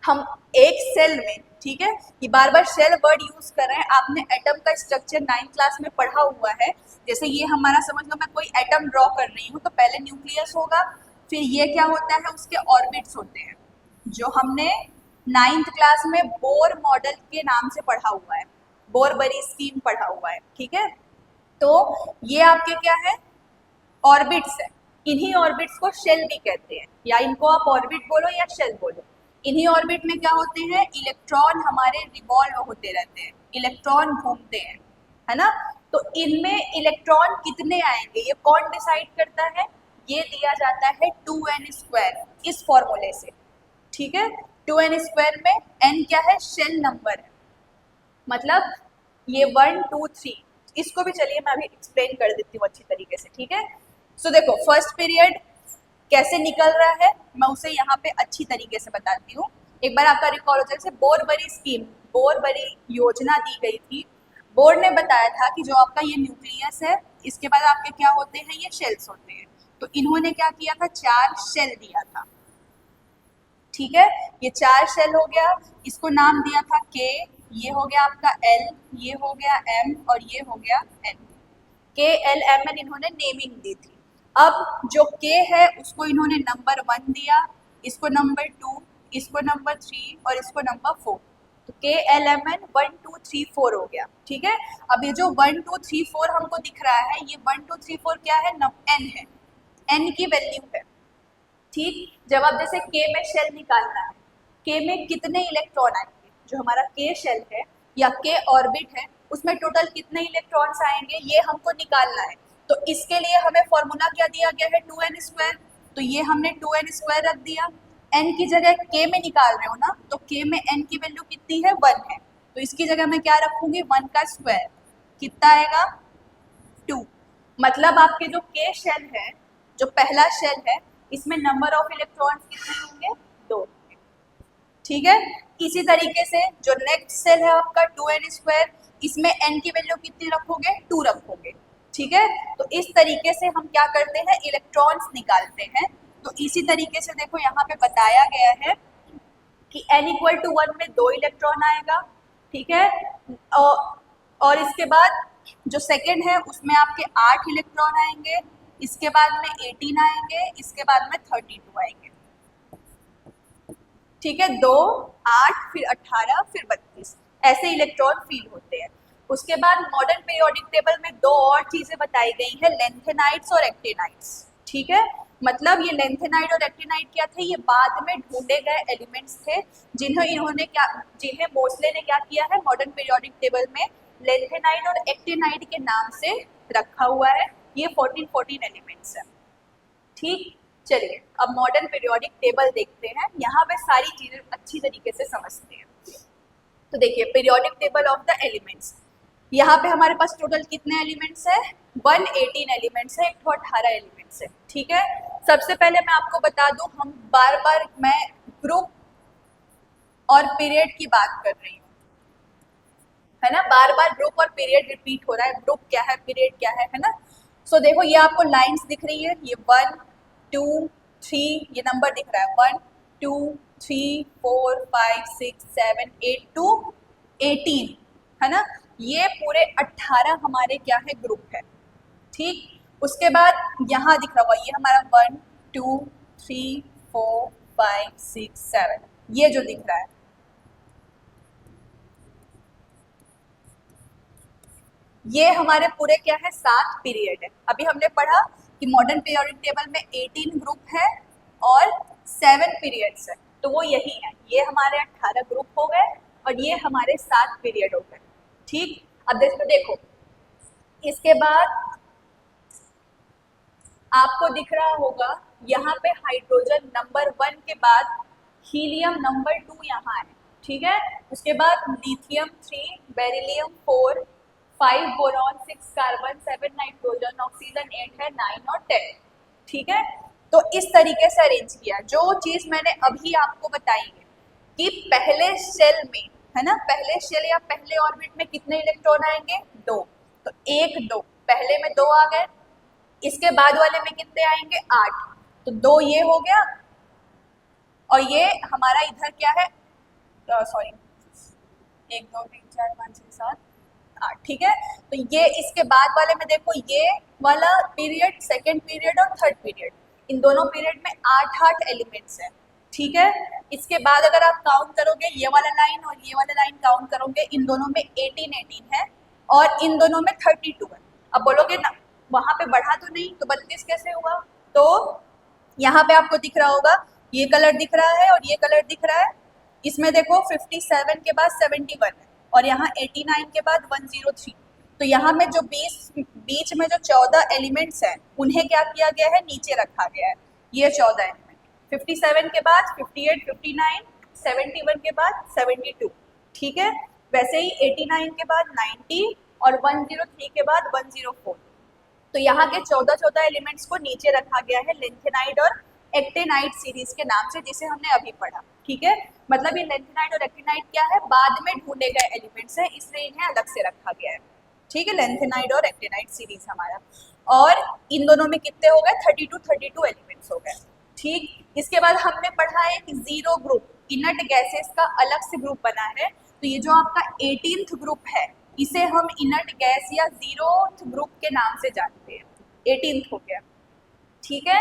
हम एक सेल में, ठीक है, ये बार बार शेल वर्ड यूज कर रहे हैं, आपने एटम का स्ट्रक्चर 9th क्लास में पढ़ा हुआ है। जैसे ये हमारा, समझ लो मैं कोई एटम ड्रॉ कर रही हूँ, तो पहले न्यूक्लियस होगा, फिर ये क्या होता है, उसके ऑर्बिट्स होते हैं, जो हमने 9th क्लास में बोर मॉडल के नाम से पढ़ा हुआ है, बोरबरी स्कीम पढ़ा हुआ है, ठीक है। तो ये आपके क्या है, ऑर्बिट्स है। इन्हीं ऑर्बिट्स को शेल भी कहते हैं, या इनको आप ऑर्बिट बोलो या शेल बोलो। इन्हीं ऑर्बिट में क्या होते हैं, इलेक्ट्रॉन हमारे रिवॉल्व होते रहते हैं, इलेक्ट्रॉन घूमते हैं, है ना। तो इनमें इलेक्ट्रॉन कितने आएंगे ये कौन डिसाइड करता है, ये दिया जाता है 2n², इस फॉर्मूले से, ठीक है। 2n² में n क्या है, शेल नंबर है, मतलब ये 1, 2, 3, इसको भी चलिए मैं अभी एक्सप्लेन कर देती हूँ अच्छी तरीके से, ठीक है। सो देखो, फर्स्ट पीरियड कैसे निकल रहा है मैं उसे यहाँ पे अच्छी तरीके से बताती हूँ। एक बार आपका रिकॉल हो जाए, जैसे बोरबरी स्कीम, बोरबरी योजना दी गई थी। बोर ने बताया था कि जो आपका ये न्यूक्लियस है, इसके बाद आपके क्या होते हैं, ये शेल्स होते हैं। तो इन्होंने क्या किया था, 4 शेल दिया था, ठीक है। ये 4 शेल हो गया, इसको नाम दिया था के, ये हो गया आपका L, ये हो गया M और ये हो गया N। K L M N इन्होंने नेमिंग दी थी। अब जो K है उसको इन्होंने नंबर 1 दिया, इसको नंबर 2, इसको नंबर 3 और इसको नंबर 4। तो K L M N 1 2 3 4 हो गया। ठीक है, अब ये जो 1 2 3 4 हमको दिख रहा है, ये 1 2 3 4 क्या है? N है, N की वैल्यू है। ठीक, जब आप जैसे K में शेल निकालना है, K में कितने इलेक्ट्रॉन आएंगे? जो हमारा K शेल है या K ऑर्बिट है, उसमें टोटल कितने इलेक्ट्रॉन्स आएंगे, ये हमको निकालना है। तो इसके लिए हमें फॉर्मूला क्या दिया गया है? 2n²। तो ये हमने 2n² रख दिया। n की जगह K में निकाल रहे हो ना, तो K में n की वैल्यू कितनी है? 1 है। तो इसकी जगह मैं क्या रखूंगी? 1 का स्क्वायर। कितना आएगा? 2। मतलब आपके जो K शेल है, जो पहला शेल है, इसमें नंबर ऑफ इलेक्ट्रॉन्स कितने होंगे? 2। ठीक है, इसी तरीके से जो नेक्स्ट सेल है आपका 2n², इसमें n की वैल्यू कितनी रखोगे? 2 रखोगे। ठीक है, तो इस तरीके से हम क्या करते हैं? इलेक्ट्रॉन्स निकालते हैं। तो इसी तरीके से देखो यहाँ पे बताया गया है कि n = 1 में 2 इलेक्ट्रॉन आएगा। ठीक है, और इसके बाद जो सेकेंड है उसमें आपके 8 इलेक्ट्रॉन आएंगे, इसके बाद में 18 आएंगे, इसके बाद में 32 आएंगे। ठीक है, 2 8 फिर 18 फिर 32 ऐसे इलेक्ट्रॉन फील होते हैं। उसके बाद मॉडर्न पीरियोडिक टेबल में 2 और चीजें बताई गई हैं, लेंथेनाइड्स और एक्टिनाइड्स। ठीक है, मतलब ये लेंथेनाइड और एक्टिनाइड क्या थे? ये बाद में ढूंढे गए एलिमेंट्स थे, जिन्हें मोस्ले ने क्या किया है? मॉडर्न पीरियोडिक टेबल में लेंथेनाइड और एक्टिनाइड के नाम से रखा हुआ है। ये 14 एलिमेंट्स है। ठीक, चलिए अब मॉडर्न पीरियोडिक टेबल देखते हैं, यहाँ पे सारी चीजें अच्छी तरीके से समझते हैं। तो देखिए, periodic table of the elements, यहाँ पे हमारे पास टोटल कितने एलिमेंट्स है? 118 एलिमेंट्स है, 18 एलिमेंट्स है। ठीक है, सबसे पहले मैं आपको बता दूं, हम बार बार मैं ग्रुप और पीरियड की बात कर रही हूँ, है ना? बार बार ग्रुप और पीरियड रिपीट हो रहा है, ग्रुप क्या है, पीरियड क्या है ना? सो देखो, ये आपको लाइंस दिख रही है, ये 1 2 3, ये नंबर दिख रहा है 1 2 3 4 5 6 7 8 to 18, है ना? ये पूरे 18 हमारे क्या है? ग्रुप है। ठीक, उसके बाद यहाँ दिख रहा हुआ ये हमारा 1 2 3 4 5 6 7, ये जो दिख रहा है, ये हमारे पूरे क्या है? 7 पीरियड है। अभी हमने पढ़ा कि मॉडर्न पीरियोडिक टेबल में 18 ग्रुप है और 7 पीरियड्स है, तो वो यही है, ये हमारे 18 ग्रुप हो गए और ये हमारे 7 पीरियड हो गए। ठीक, अब देखो, इसके बाद आपको दिख रहा होगा यहाँ पे हाइड्रोजन नंबर 1 के बाद हीलियम नंबर 2 यहाँ है। ठीक है, उसके बाद lithium 3, beryllium 4, 5 boron, 6 carbon, 7 nitrogen, oxygen 8 है, 9 और 10। ठीक है, तो इस तरीके से अरेंज किया। जो चीज मैंने अभी आपको बताई है कि पहले शेल में, है ना, पहले शेल या पहले ऑर्बिट में कितने इलेक्ट्रॉन आएंगे? 2। तो 1 2, पहले में 2 आ गए, इसके बाद वाले में कितने आएंगे? 8। तो 2 ये हो गया और ये हमारा इधर क्या है? सॉरी, 1 2 3 4 5 6 7 8। ठीक है, तो ये इसके बाद वाले में देखो, ये वाला पीरियड, सेकेंड पीरियड और थर्ड पीरियड, इन दोनों पीरियड में 8 एलिमेंट्स हैं। ठीक है, इसके बाद अगर आप काउंट करोगे, ये वाला लाइन और ये वाला लाइन काउंट करोगे, इन दोनों में 18 है और इन दोनों में 32 है। अब बोलोगे ना, वहां पे बढ़ा तो नहीं, तो 32 कैसे हुआ? तो यहाँ पे आपको दिख रहा होगा, ये कलर दिख रहा है और ये कलर दिख रहा है। इसमें देखो 57 के बाद 71 है और यहाँ 89 के बाद 103। तो यहाँ में जो बीच में जो 14 एलिमेंट्स हैं, उन्हें क्या किया गया है? नीचे रखा गया है। ये 14 एलिमेंट, 57 के बाद 58, 59, 71 के बाद 72। ठीक है, वैसे ही 89 के बाद 90 और 103 के बाद 104। तो यहाँ के 14 एलिमेंट्स को नीचे रखा गया है लेंथेनाइड और एक्टिनाइड सीरीज के नाम से, जिसे हमने अभी पढ़ा। ठीक है, मतलब ये लेंथेनाइड और एक्टिनाइड क्या है? बाद में ढूंढे गए एलिमेंट्स हैं, इसलिए इन्हें अलग से रखा गया है। ठीक है, लेंथेनाइड और एक्टिनाइड सीरीज हमारा, और इन दोनों में कितने हो गए? 32 एलिमेंट्स हो गए। ठीक, इसके बाद हमने पढ़ा है कि जीरो ग्रुप, इनर्ट गैसेस का अलग से ग्रुप बना है, तो ये जो आपका 18th ग्रुप है इसे हम इनर्ट गैस या 0th ग्रुप के नाम से जानते हैं। 18th हो गया, ठीक है।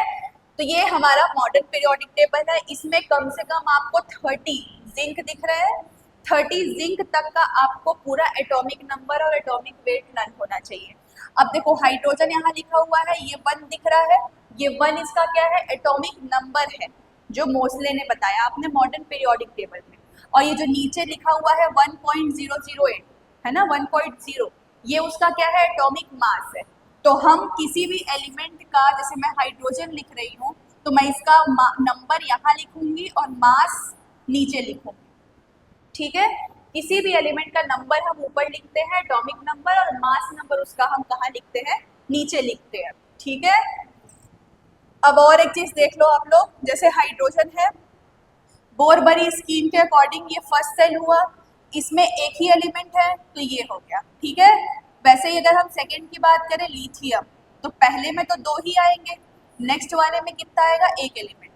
तो ये हमारा मॉडर्न पीरियोडिक टेबल है। इसमें कम से कम आपको 30 जिंक दिख रहा है, 30 जिंक तक का आपको पूरा एटॉमिक नंबर और एटॉमिक वेट लर्न होना चाहिए। अब देखो हाइड्रोजन यहाँ लिखा हुआ है, ये 1 दिख रहा है, ये 1 इसका क्या है, एटॉमिक नंबर है जो मोस्ले ने बताया आपने मॉडर्न पीरियोडिक टेबल में। और ये जो नीचे लिखा हुआ है 1.008 है ना, 1.0, ये उसका क्या है, एटॉमिक मास है। तो हम किसी भी एलिमेंट का, जैसे मैं हाइड्रोजन लिख रही हूँ तो मैं इसका नंबर यहाँ लिखूंगी और मास नीचे लिखूंगी, ठीक है। किसी भी एलिमेंट का नंबर हम ऊपर लिखते हैं एटॉमिक नंबर, और मास नंबर उसका हम कहाँ लिखते हैं, नीचे लिखते हैं, ठीक है। अब और एक चीज देख लो आप लोग, जैसे हाइड्रोजन है, बोरबरी स्कीम के अकॉर्डिंग ये फर्स्ट सेल हुआ, इसमें एक ही एलिमेंट है तो ये हो गया, ठीक है। वैसे ही अगर हम सेकंड की बात करें लिथियम, तो पहले में तो 2 ही आएंगे, नेक्स्ट वाले में कितना आएगा, 1 एलिमेंट,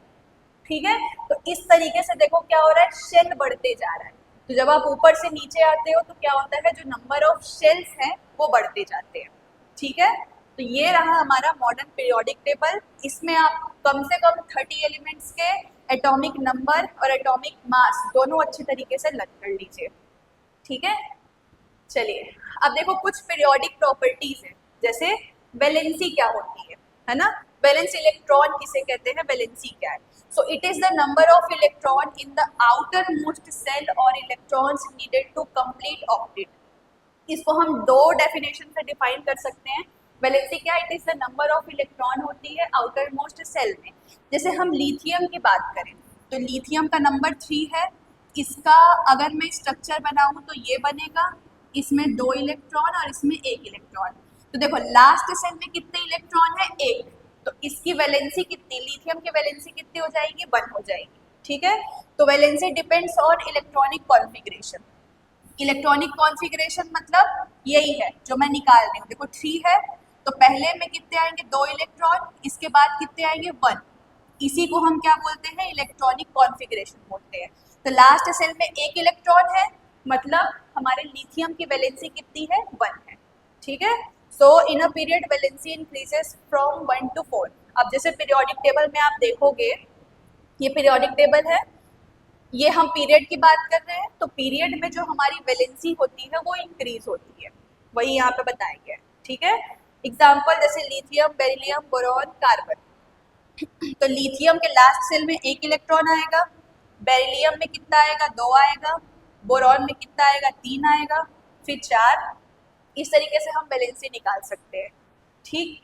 ठीक है। तो इस तरीके से देखो क्या हो रहा है, शेल बढ़ते जा रहा है। तो जब आप ऊपर से नीचे आते हो तो क्या होता है, जो नंबर ऑफ शेल्स हैं वो बढ़ते जाते हैं, ठीक है। तो ये रहा हमारा मॉडर्न पीरियोडिक टेबल। इसमें आप कम से कम 30 एलिमेंट्स के एटॉमिक नंबर और एटॉमिक मास दोनों अच्छे तरीके से लर्न कर लीजिए, ठीक है। चलिए अब देखो कुछ पीरियोडिक प्रॉपर्टीज है, जैसे वैलेंसी क्या होती है ना, वैलेंस इलेक्ट्रॉन किसे कहते हैं, वैलेंसी क्या है। So it is the number of electron in the outermost shell और electrons needed to complete octet. इसको हम 2 डेफिनेशन से डिफाइन कर सकते हैं। वैलेंसी क्या, it is the number of electron होती है आउटर मोस्ट सेल में। जैसे हम लिथियम की बात करें तो लिथियम का नंबर 3 है, इसका अगर मैं स्ट्रक्चर बनाऊं तो ये बनेगा, इसमें 2 इलेक्ट्रॉन और इसमें 1 इलेक्ट्रॉन। तो देखो लास्ट सेल में कितने इलेक्ट्रॉन है, 1, तो इसकी वैलेंसी कितनी, लिथियम की वैलेंसी कितनी हो जाएगी, 1 हो जाएगी, ठीक है। तो valency depends on electronic configuration. Electronic configuration मतलब यही है जो मैं निकाल रही हूँ। देखो 3 है तो पहले में कितने आएंगे, 2 इलेक्ट्रॉन, इसके बाद कितने आएंगे, 1। इसी को हम क्या बोलते हैं, इलेक्ट्रॉनिक कॉन्फ़िगरेशन बोलते हैं। तो लास्ट सेल में 1 इलेक्ट्रॉन है, मतलब हमारे लिथियम की वैलेंसी कितनी है, 1 है, ठीक है। So in a period valency increases from 1 to 4। अब जैसे पीरियोडिक टेबल में आप देखोगे, ये पीरियोडिक टेबल है, ये हम पीरियड की बात कर रहे हैं, तो पीरियड में जो हमारी वैलेंसी होती है वो इंक्रीज होती है, वही यहाँ पे बताया गया है, ठीक है। एग्जाम्पल जैसे लिथियम, बेरिलियम, बोरॉन, कार्बन। तो लिथियम के लास्ट सेल में 1 इलेक्ट्रॉन आएगा, बेरिलियम में कितना आएगा, 2 आएगा, बोरॉन में कितना आएगा, 3 आएगा, फिर 4। इस तरीके से हम वैलेंसी निकाल सकते हैं, ठीक।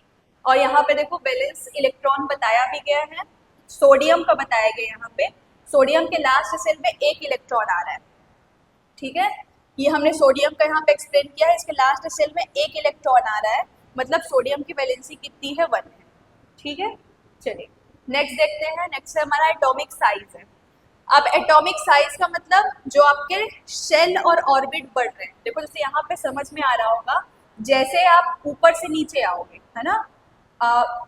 और यहाँ पे देखो बैलेंस इलेक्ट्रॉन बताया भी गया है, सोडियम का बताया गया यहाँ पे। सोडियम के लास्ट सेल में 1 इलेक्ट्रॉन आ रहा है, ठीक है। ये हमने सोडियम का यहाँ पे एक्सप्लेन किया है, इसके लास्ट सेल में 1 इलेक्ट्रॉन आ रहा है, मतलब सोडियम की वैलेंसी कितनी है, 1 है, ठीक है। चलिए नेक्स्ट देखते हैं। नेक्स्ट हमारा एटॉमिक साइज है। अब एटॉमिक साइज का मतलब जो आपके शेल और ऑर्बिट बढ़ रहे हैं। देखो जैसे यहाँ पे समझ में आ रहा होगा, जैसे आप ऊपर से नीचे आओगे, है ना,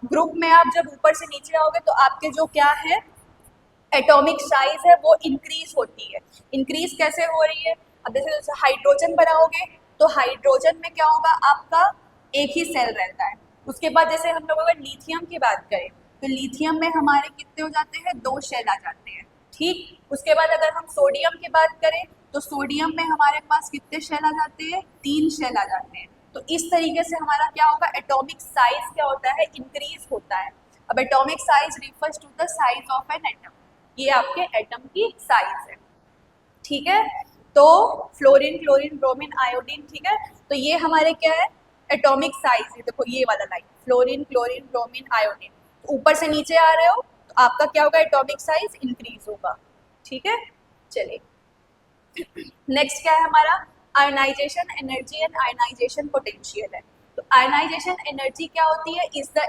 ग्रुप में आप जब ऊपर से नीचे आओगे तो आपके जो क्या है, एटॉमिक साइज है वो इंक्रीज होती है। इंक्रीज कैसे हो रही है, अब जैसे हाइड्रोजन बनाओगे तो हाइड्रोजन में क्या होगा, आपका एक ही सेल रहता है। उसके बाद जैसे हम लोग अगर लिथियम की बात करें तो लिथियम में हमारे कितने हो जाते हैं, 2 शेल आ जाते हैं, ठीक। उसके बाद अगर हम सोडियम की बात करें तो सोडियम में हमारे पास कितने शेल आ जाते हैं, 3 शेल आ जाते हैं। तो इस तरीके से हमारा क्या होगा, एटॉमिक साइज क्या होता है, इंक्रीज होता है। अब atomic size refers to the size of an atom, ये आपके एटम की साइज है, ठीक है। तो फ्लोरीन, क्लोरीन, ब्रोमीन, आयोडीन, ठीक है। तो ये हमारे क्या है, एटॉमिक साइज है। देखो ये वाला line, fluorine, chlorine, bromine, iodine, तो ऊपर से नीचे आ रहे हो तो आपका क्या होगा, एटॉमिक साइज इंक्रीज होगा, ठीक है। चलिए नेक्स्ट क्या है हमारा, ionisation energy and ionisation potential है। तो आयनाइजेशन एनर्जी क्या होती है,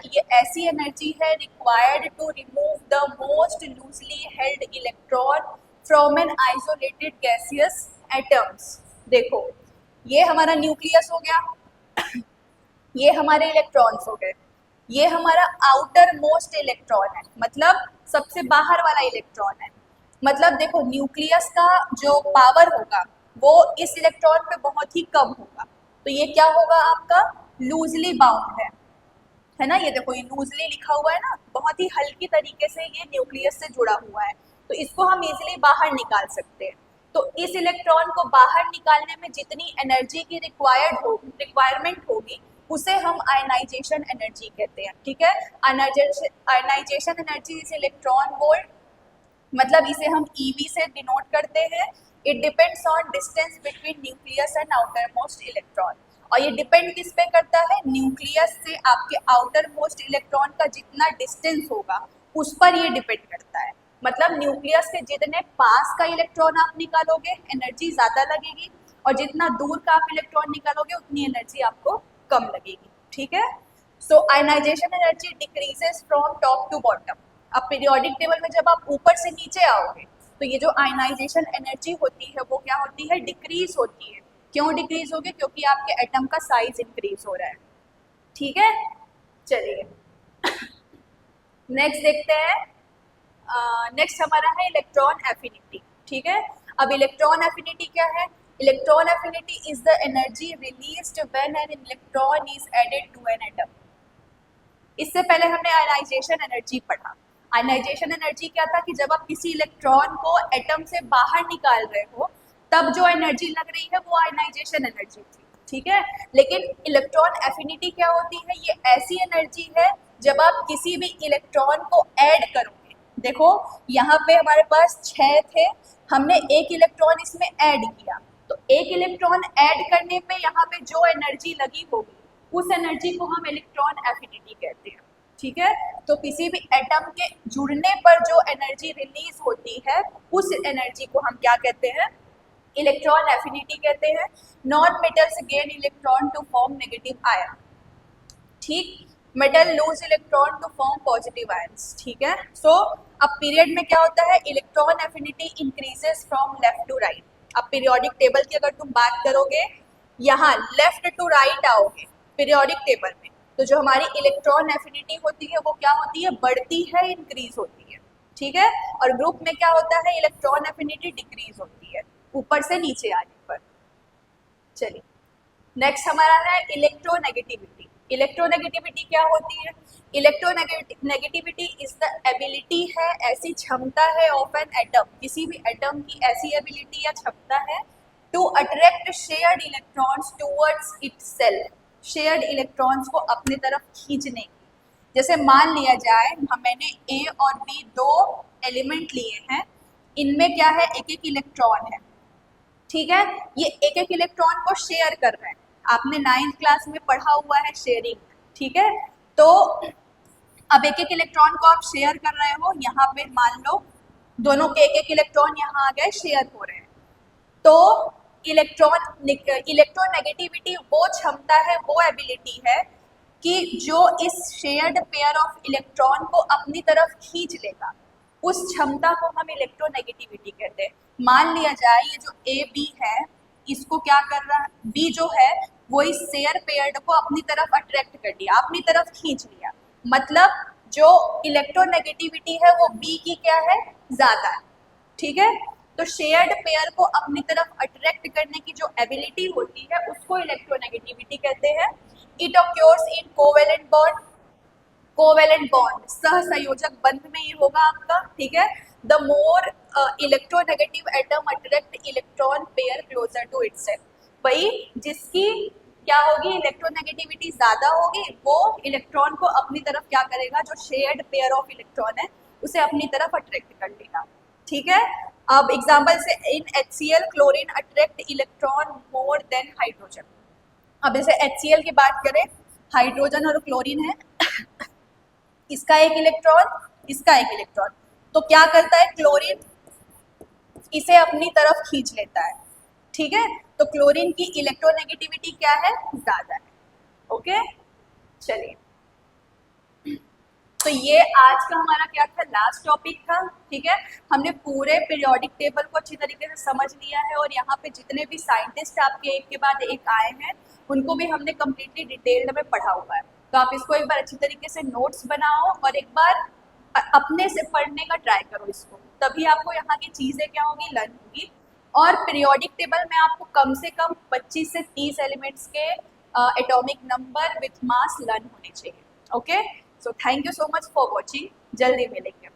ये ऐसी एनर्जी है required to remove the most loosely held electron from an isolated gaseous atoms. देखो ये हमारा न्यूक्लियस हो गया, ये हमारे इलेक्ट्रॉन्स हो गए, ये हमारा आउटर मोस्ट इलेक्ट्रॉन है, मतलब सबसे बाहर वाला इलेक्ट्रॉन है। मतलब देखो न्यूक्लियस का जो पावर होगा वो इस इलेक्ट्रॉन पे बहुत ही कम होगा। तो ये क्या होगा आपका लूजली बाउंड है ना। ये देखो ये लूजली लिखा हुआ है ना, बहुत ही हल्की तरीके से ये न्यूक्लियस से जुड़ा हुआ है, तो इसको हम इजीली बाहर निकाल सकते हैं। तो इस इलेक्ट्रॉन को बाहर निकालने में जितनी एनर्जी की रिक्वायरमेंट होगी उसे हम आयनाइजेशन एनर्जी कहते हैं। ठीक है, आयनाइजेशन एनर्जी इस इलेक्ट्रॉन वोल्ट, मतलब इसे हम EV से डिनोट करते हैं। It depends on distance between nucleus and outer most electron. और ये डिपेंड किस पे करता है, न्यूक्लियस से आपके आउटर मोस्ट इलेक्ट्रॉन का जितना डिस्टेंस होगा उस पर ये डिपेंड करता है। मतलब न्यूक्लियस से जितने पास का इलेक्ट्रॉन आप निकालोगे एनर्जी ज़्यादा लगेगी, और जितना दूर का आप इलेक्ट्रॉन निकालोगे उतनी एनर्जी आपको कम लगेगी। ठीक है, so ionization energy decreases from top to bottom. अब पीरियोडिक टेबल में जब आप ऊपर से नीचे आओगे तो ये जो आयनाइजेशन एनर्जी होती है वो क्या होती है, डिक्रीज होती है। क्यों डिक्रीज होगी, क्योंकि आपके एटम का साइज इंक्रीज हो रहा है। ठीक है, चलिए नेक्स्ट देखते हैं। नेक्स्ट हमारा है इलेक्ट्रॉन एफिनिटी। ठीक है, अब इलेक्ट्रॉन एफिनिटी क्या है, electron affinity is the energy released when an electron is added to an atom. इससे पहले हमने आयनाइजेशन एनर्जी पढ़ा। आयनाइजेशन एनर्जी क्या था कि जब आप किसी इलेक्ट्रॉन को एटम से बाहर निकाल रहे हो तब जो एनर्जी लग रही है वो आयनाइजेशन एनर्जी थी। ठीक है, लेकिन इलेक्ट्रॉन एफिनिटी क्या होती है, ये ऐसी एनर्जी है जब आप किसी भी इलेक्ट्रॉन को ऐड करोगे। देखो यहाँ पे हमारे पास 6 थे, हमने एक इलेक्ट्रॉन इसमें ऐड किया, तो एक इलेक्ट्रॉन ऐड करने पे यहाँ पे जो एनर्जी लगी होगी उस एनर्जी को हम इलेक्ट्रॉन एफिनिटी कहते हैं। ठीक है, तो किसी भी एटम के जुड़ने पर जो एनर्जी रिलीज होती है उस एनर्जी को हम क्या कहते हैं, इलेक्ट्रॉन एफिनिटी कहते हैं। Non metals gain electron to form negative ion. ठीक, metal lose electron to form positive ions. ठीक है, सो अब पीरियड में क्या होता है, electron affinity increases from left to right. अब पीरियोडिक टेबल की अगर तुम बात करोगे, यहाँ लेफ्ट टू राइट आओगे पीरियोडिक टेबल में, तो जो हमारी इलेक्ट्रॉन एफिनिटी होती है वो क्या होती है, बढ़ती है, इंक्रीज होती है। ठीक है, और ग्रुप में क्या होता है, इलेक्ट्रॉन एफिनिटी डिक्रीज होती है ऊपर से नीचे आने पर। चलिए नेक्स्ट हमारा है इलेक्ट्रोनेगेटिविटी। इलेक्ट्रोनेगेटिविटी क्या होती है, इलेक्ट्रोनेगेटिविटी इज द एबिलिटी है, ऐसी क्षमता है ऑफ एन एटम, किसी भी एटम की ऐसी एबिलिटी या क्षमता है to attract shared electrons towards itself, shared electrons को अपने तरफ खींचने की। जैसे मान लिया जाए मैंने A और B दो एलिमेंट लिए हैं, इनमें क्या है, एक एक इलेक्ट्रॉन है। ठीक है, ये एक एक इलेक्ट्रॉन को शेयर कर रहे हैं, आपने 9th क्लास में पढ़ा हुआ है शेयरिंग। ठीक है, तो अब एक एक इलेक्ट्रॉन को आप शेयर कर रहे हो, यहाँ पे मान लो दोनों के एक एक इलेक्ट्रॉन यहाँ आ गए, शेयर हो रहे हैं। तो इलेक्ट्रोनेगेटिविटी वो क्षमता है, वो एबिलिटी है कि जो इस शेयर्ड पेयर ऑफ इलेक्ट्रॉन को अपनी तरफ खींच लेगा, उस क्षमता को हम इलेक्ट्रोनेगेटिविटी कहते हैं। मान लिया जाए ये जो ए बी है, इसको क्या कर रहा है, बी जो है वो इस शेयर पेयर्ड को अपनी तरफ अट्रैक्ट कर लिया, अपनी तरफ खींच लिया, मतलब जो इलेक्ट्रोनेगेटिविटी है वो बी की क्या है, ज़्यादा है। ठीक है, तो शेयर्ड पेयर को अपनी तरफ अट्रैक्ट करने की जो एबिलिटी होती है उसको इलेक्ट्रोनेगेटिविटी कहते हैं। It occurs in covalent bond, covalent bond सहसंयोजक बंध में ये होगा आपका। ठीक है, the more electronegative atom attract electron pair closer to itself, वही जिसकी क्या होगी, इलेक्ट्रोनेगेटिविटी ज़्यादा होगी, वो इलेक्ट्रॉन को अपनी तरफ क्या करेगा, जो शेयर्ड पेयर ऑफ इलेक्ट्रॉन है उसे अपनी तरफ अट्रैक्ट कर लेगा। ठीक है, अब एग्जाम्पल से इन HCl chlorine attract electron more than hydrogen. अब जैसे HCl की बात करें, हाइड्रोजन और क्लोरीन है इसका एक इलेक्ट्रॉन, इसका एक इलेक्ट्रॉन, तो क्या करता है, क्लोरीन इसे अपनी तरफ खींच लेता है। ठीक है, तो क्लोरीन की इलेक्ट्रोनेगेटिविटी क्या है, ज़्यादा है। ओके, चलिए तो ये आज का हमारा क्या था, लास्ट टॉपिक था। ठीक है, हमने पूरे पीरियोडिक टेबल को अच्छी तरीके से समझ लिया है, और यहाँ पे जितने भी साइंटिस्ट आपके एक के बाद एक आए हैं उनको भी हमने कम्प्लीटली डिटेल्ड में पढ़ा हुआ है। तो आप इसको एक बार अच्छी तरीके से नोट्स बनाओ और एक बार अपने से पढ़ने का ट्राई करो इसको, तभी आपको यहाँ की चीज़ें क्या होगी, लर्न होगी। और पीरियोडिक टेबल में आपको कम से कम 25 से 30 एलिमेंट्स के atomic number with mass learn होने चाहिए। Okay, so thank you so much for watching, जल्दी मिलेंगे।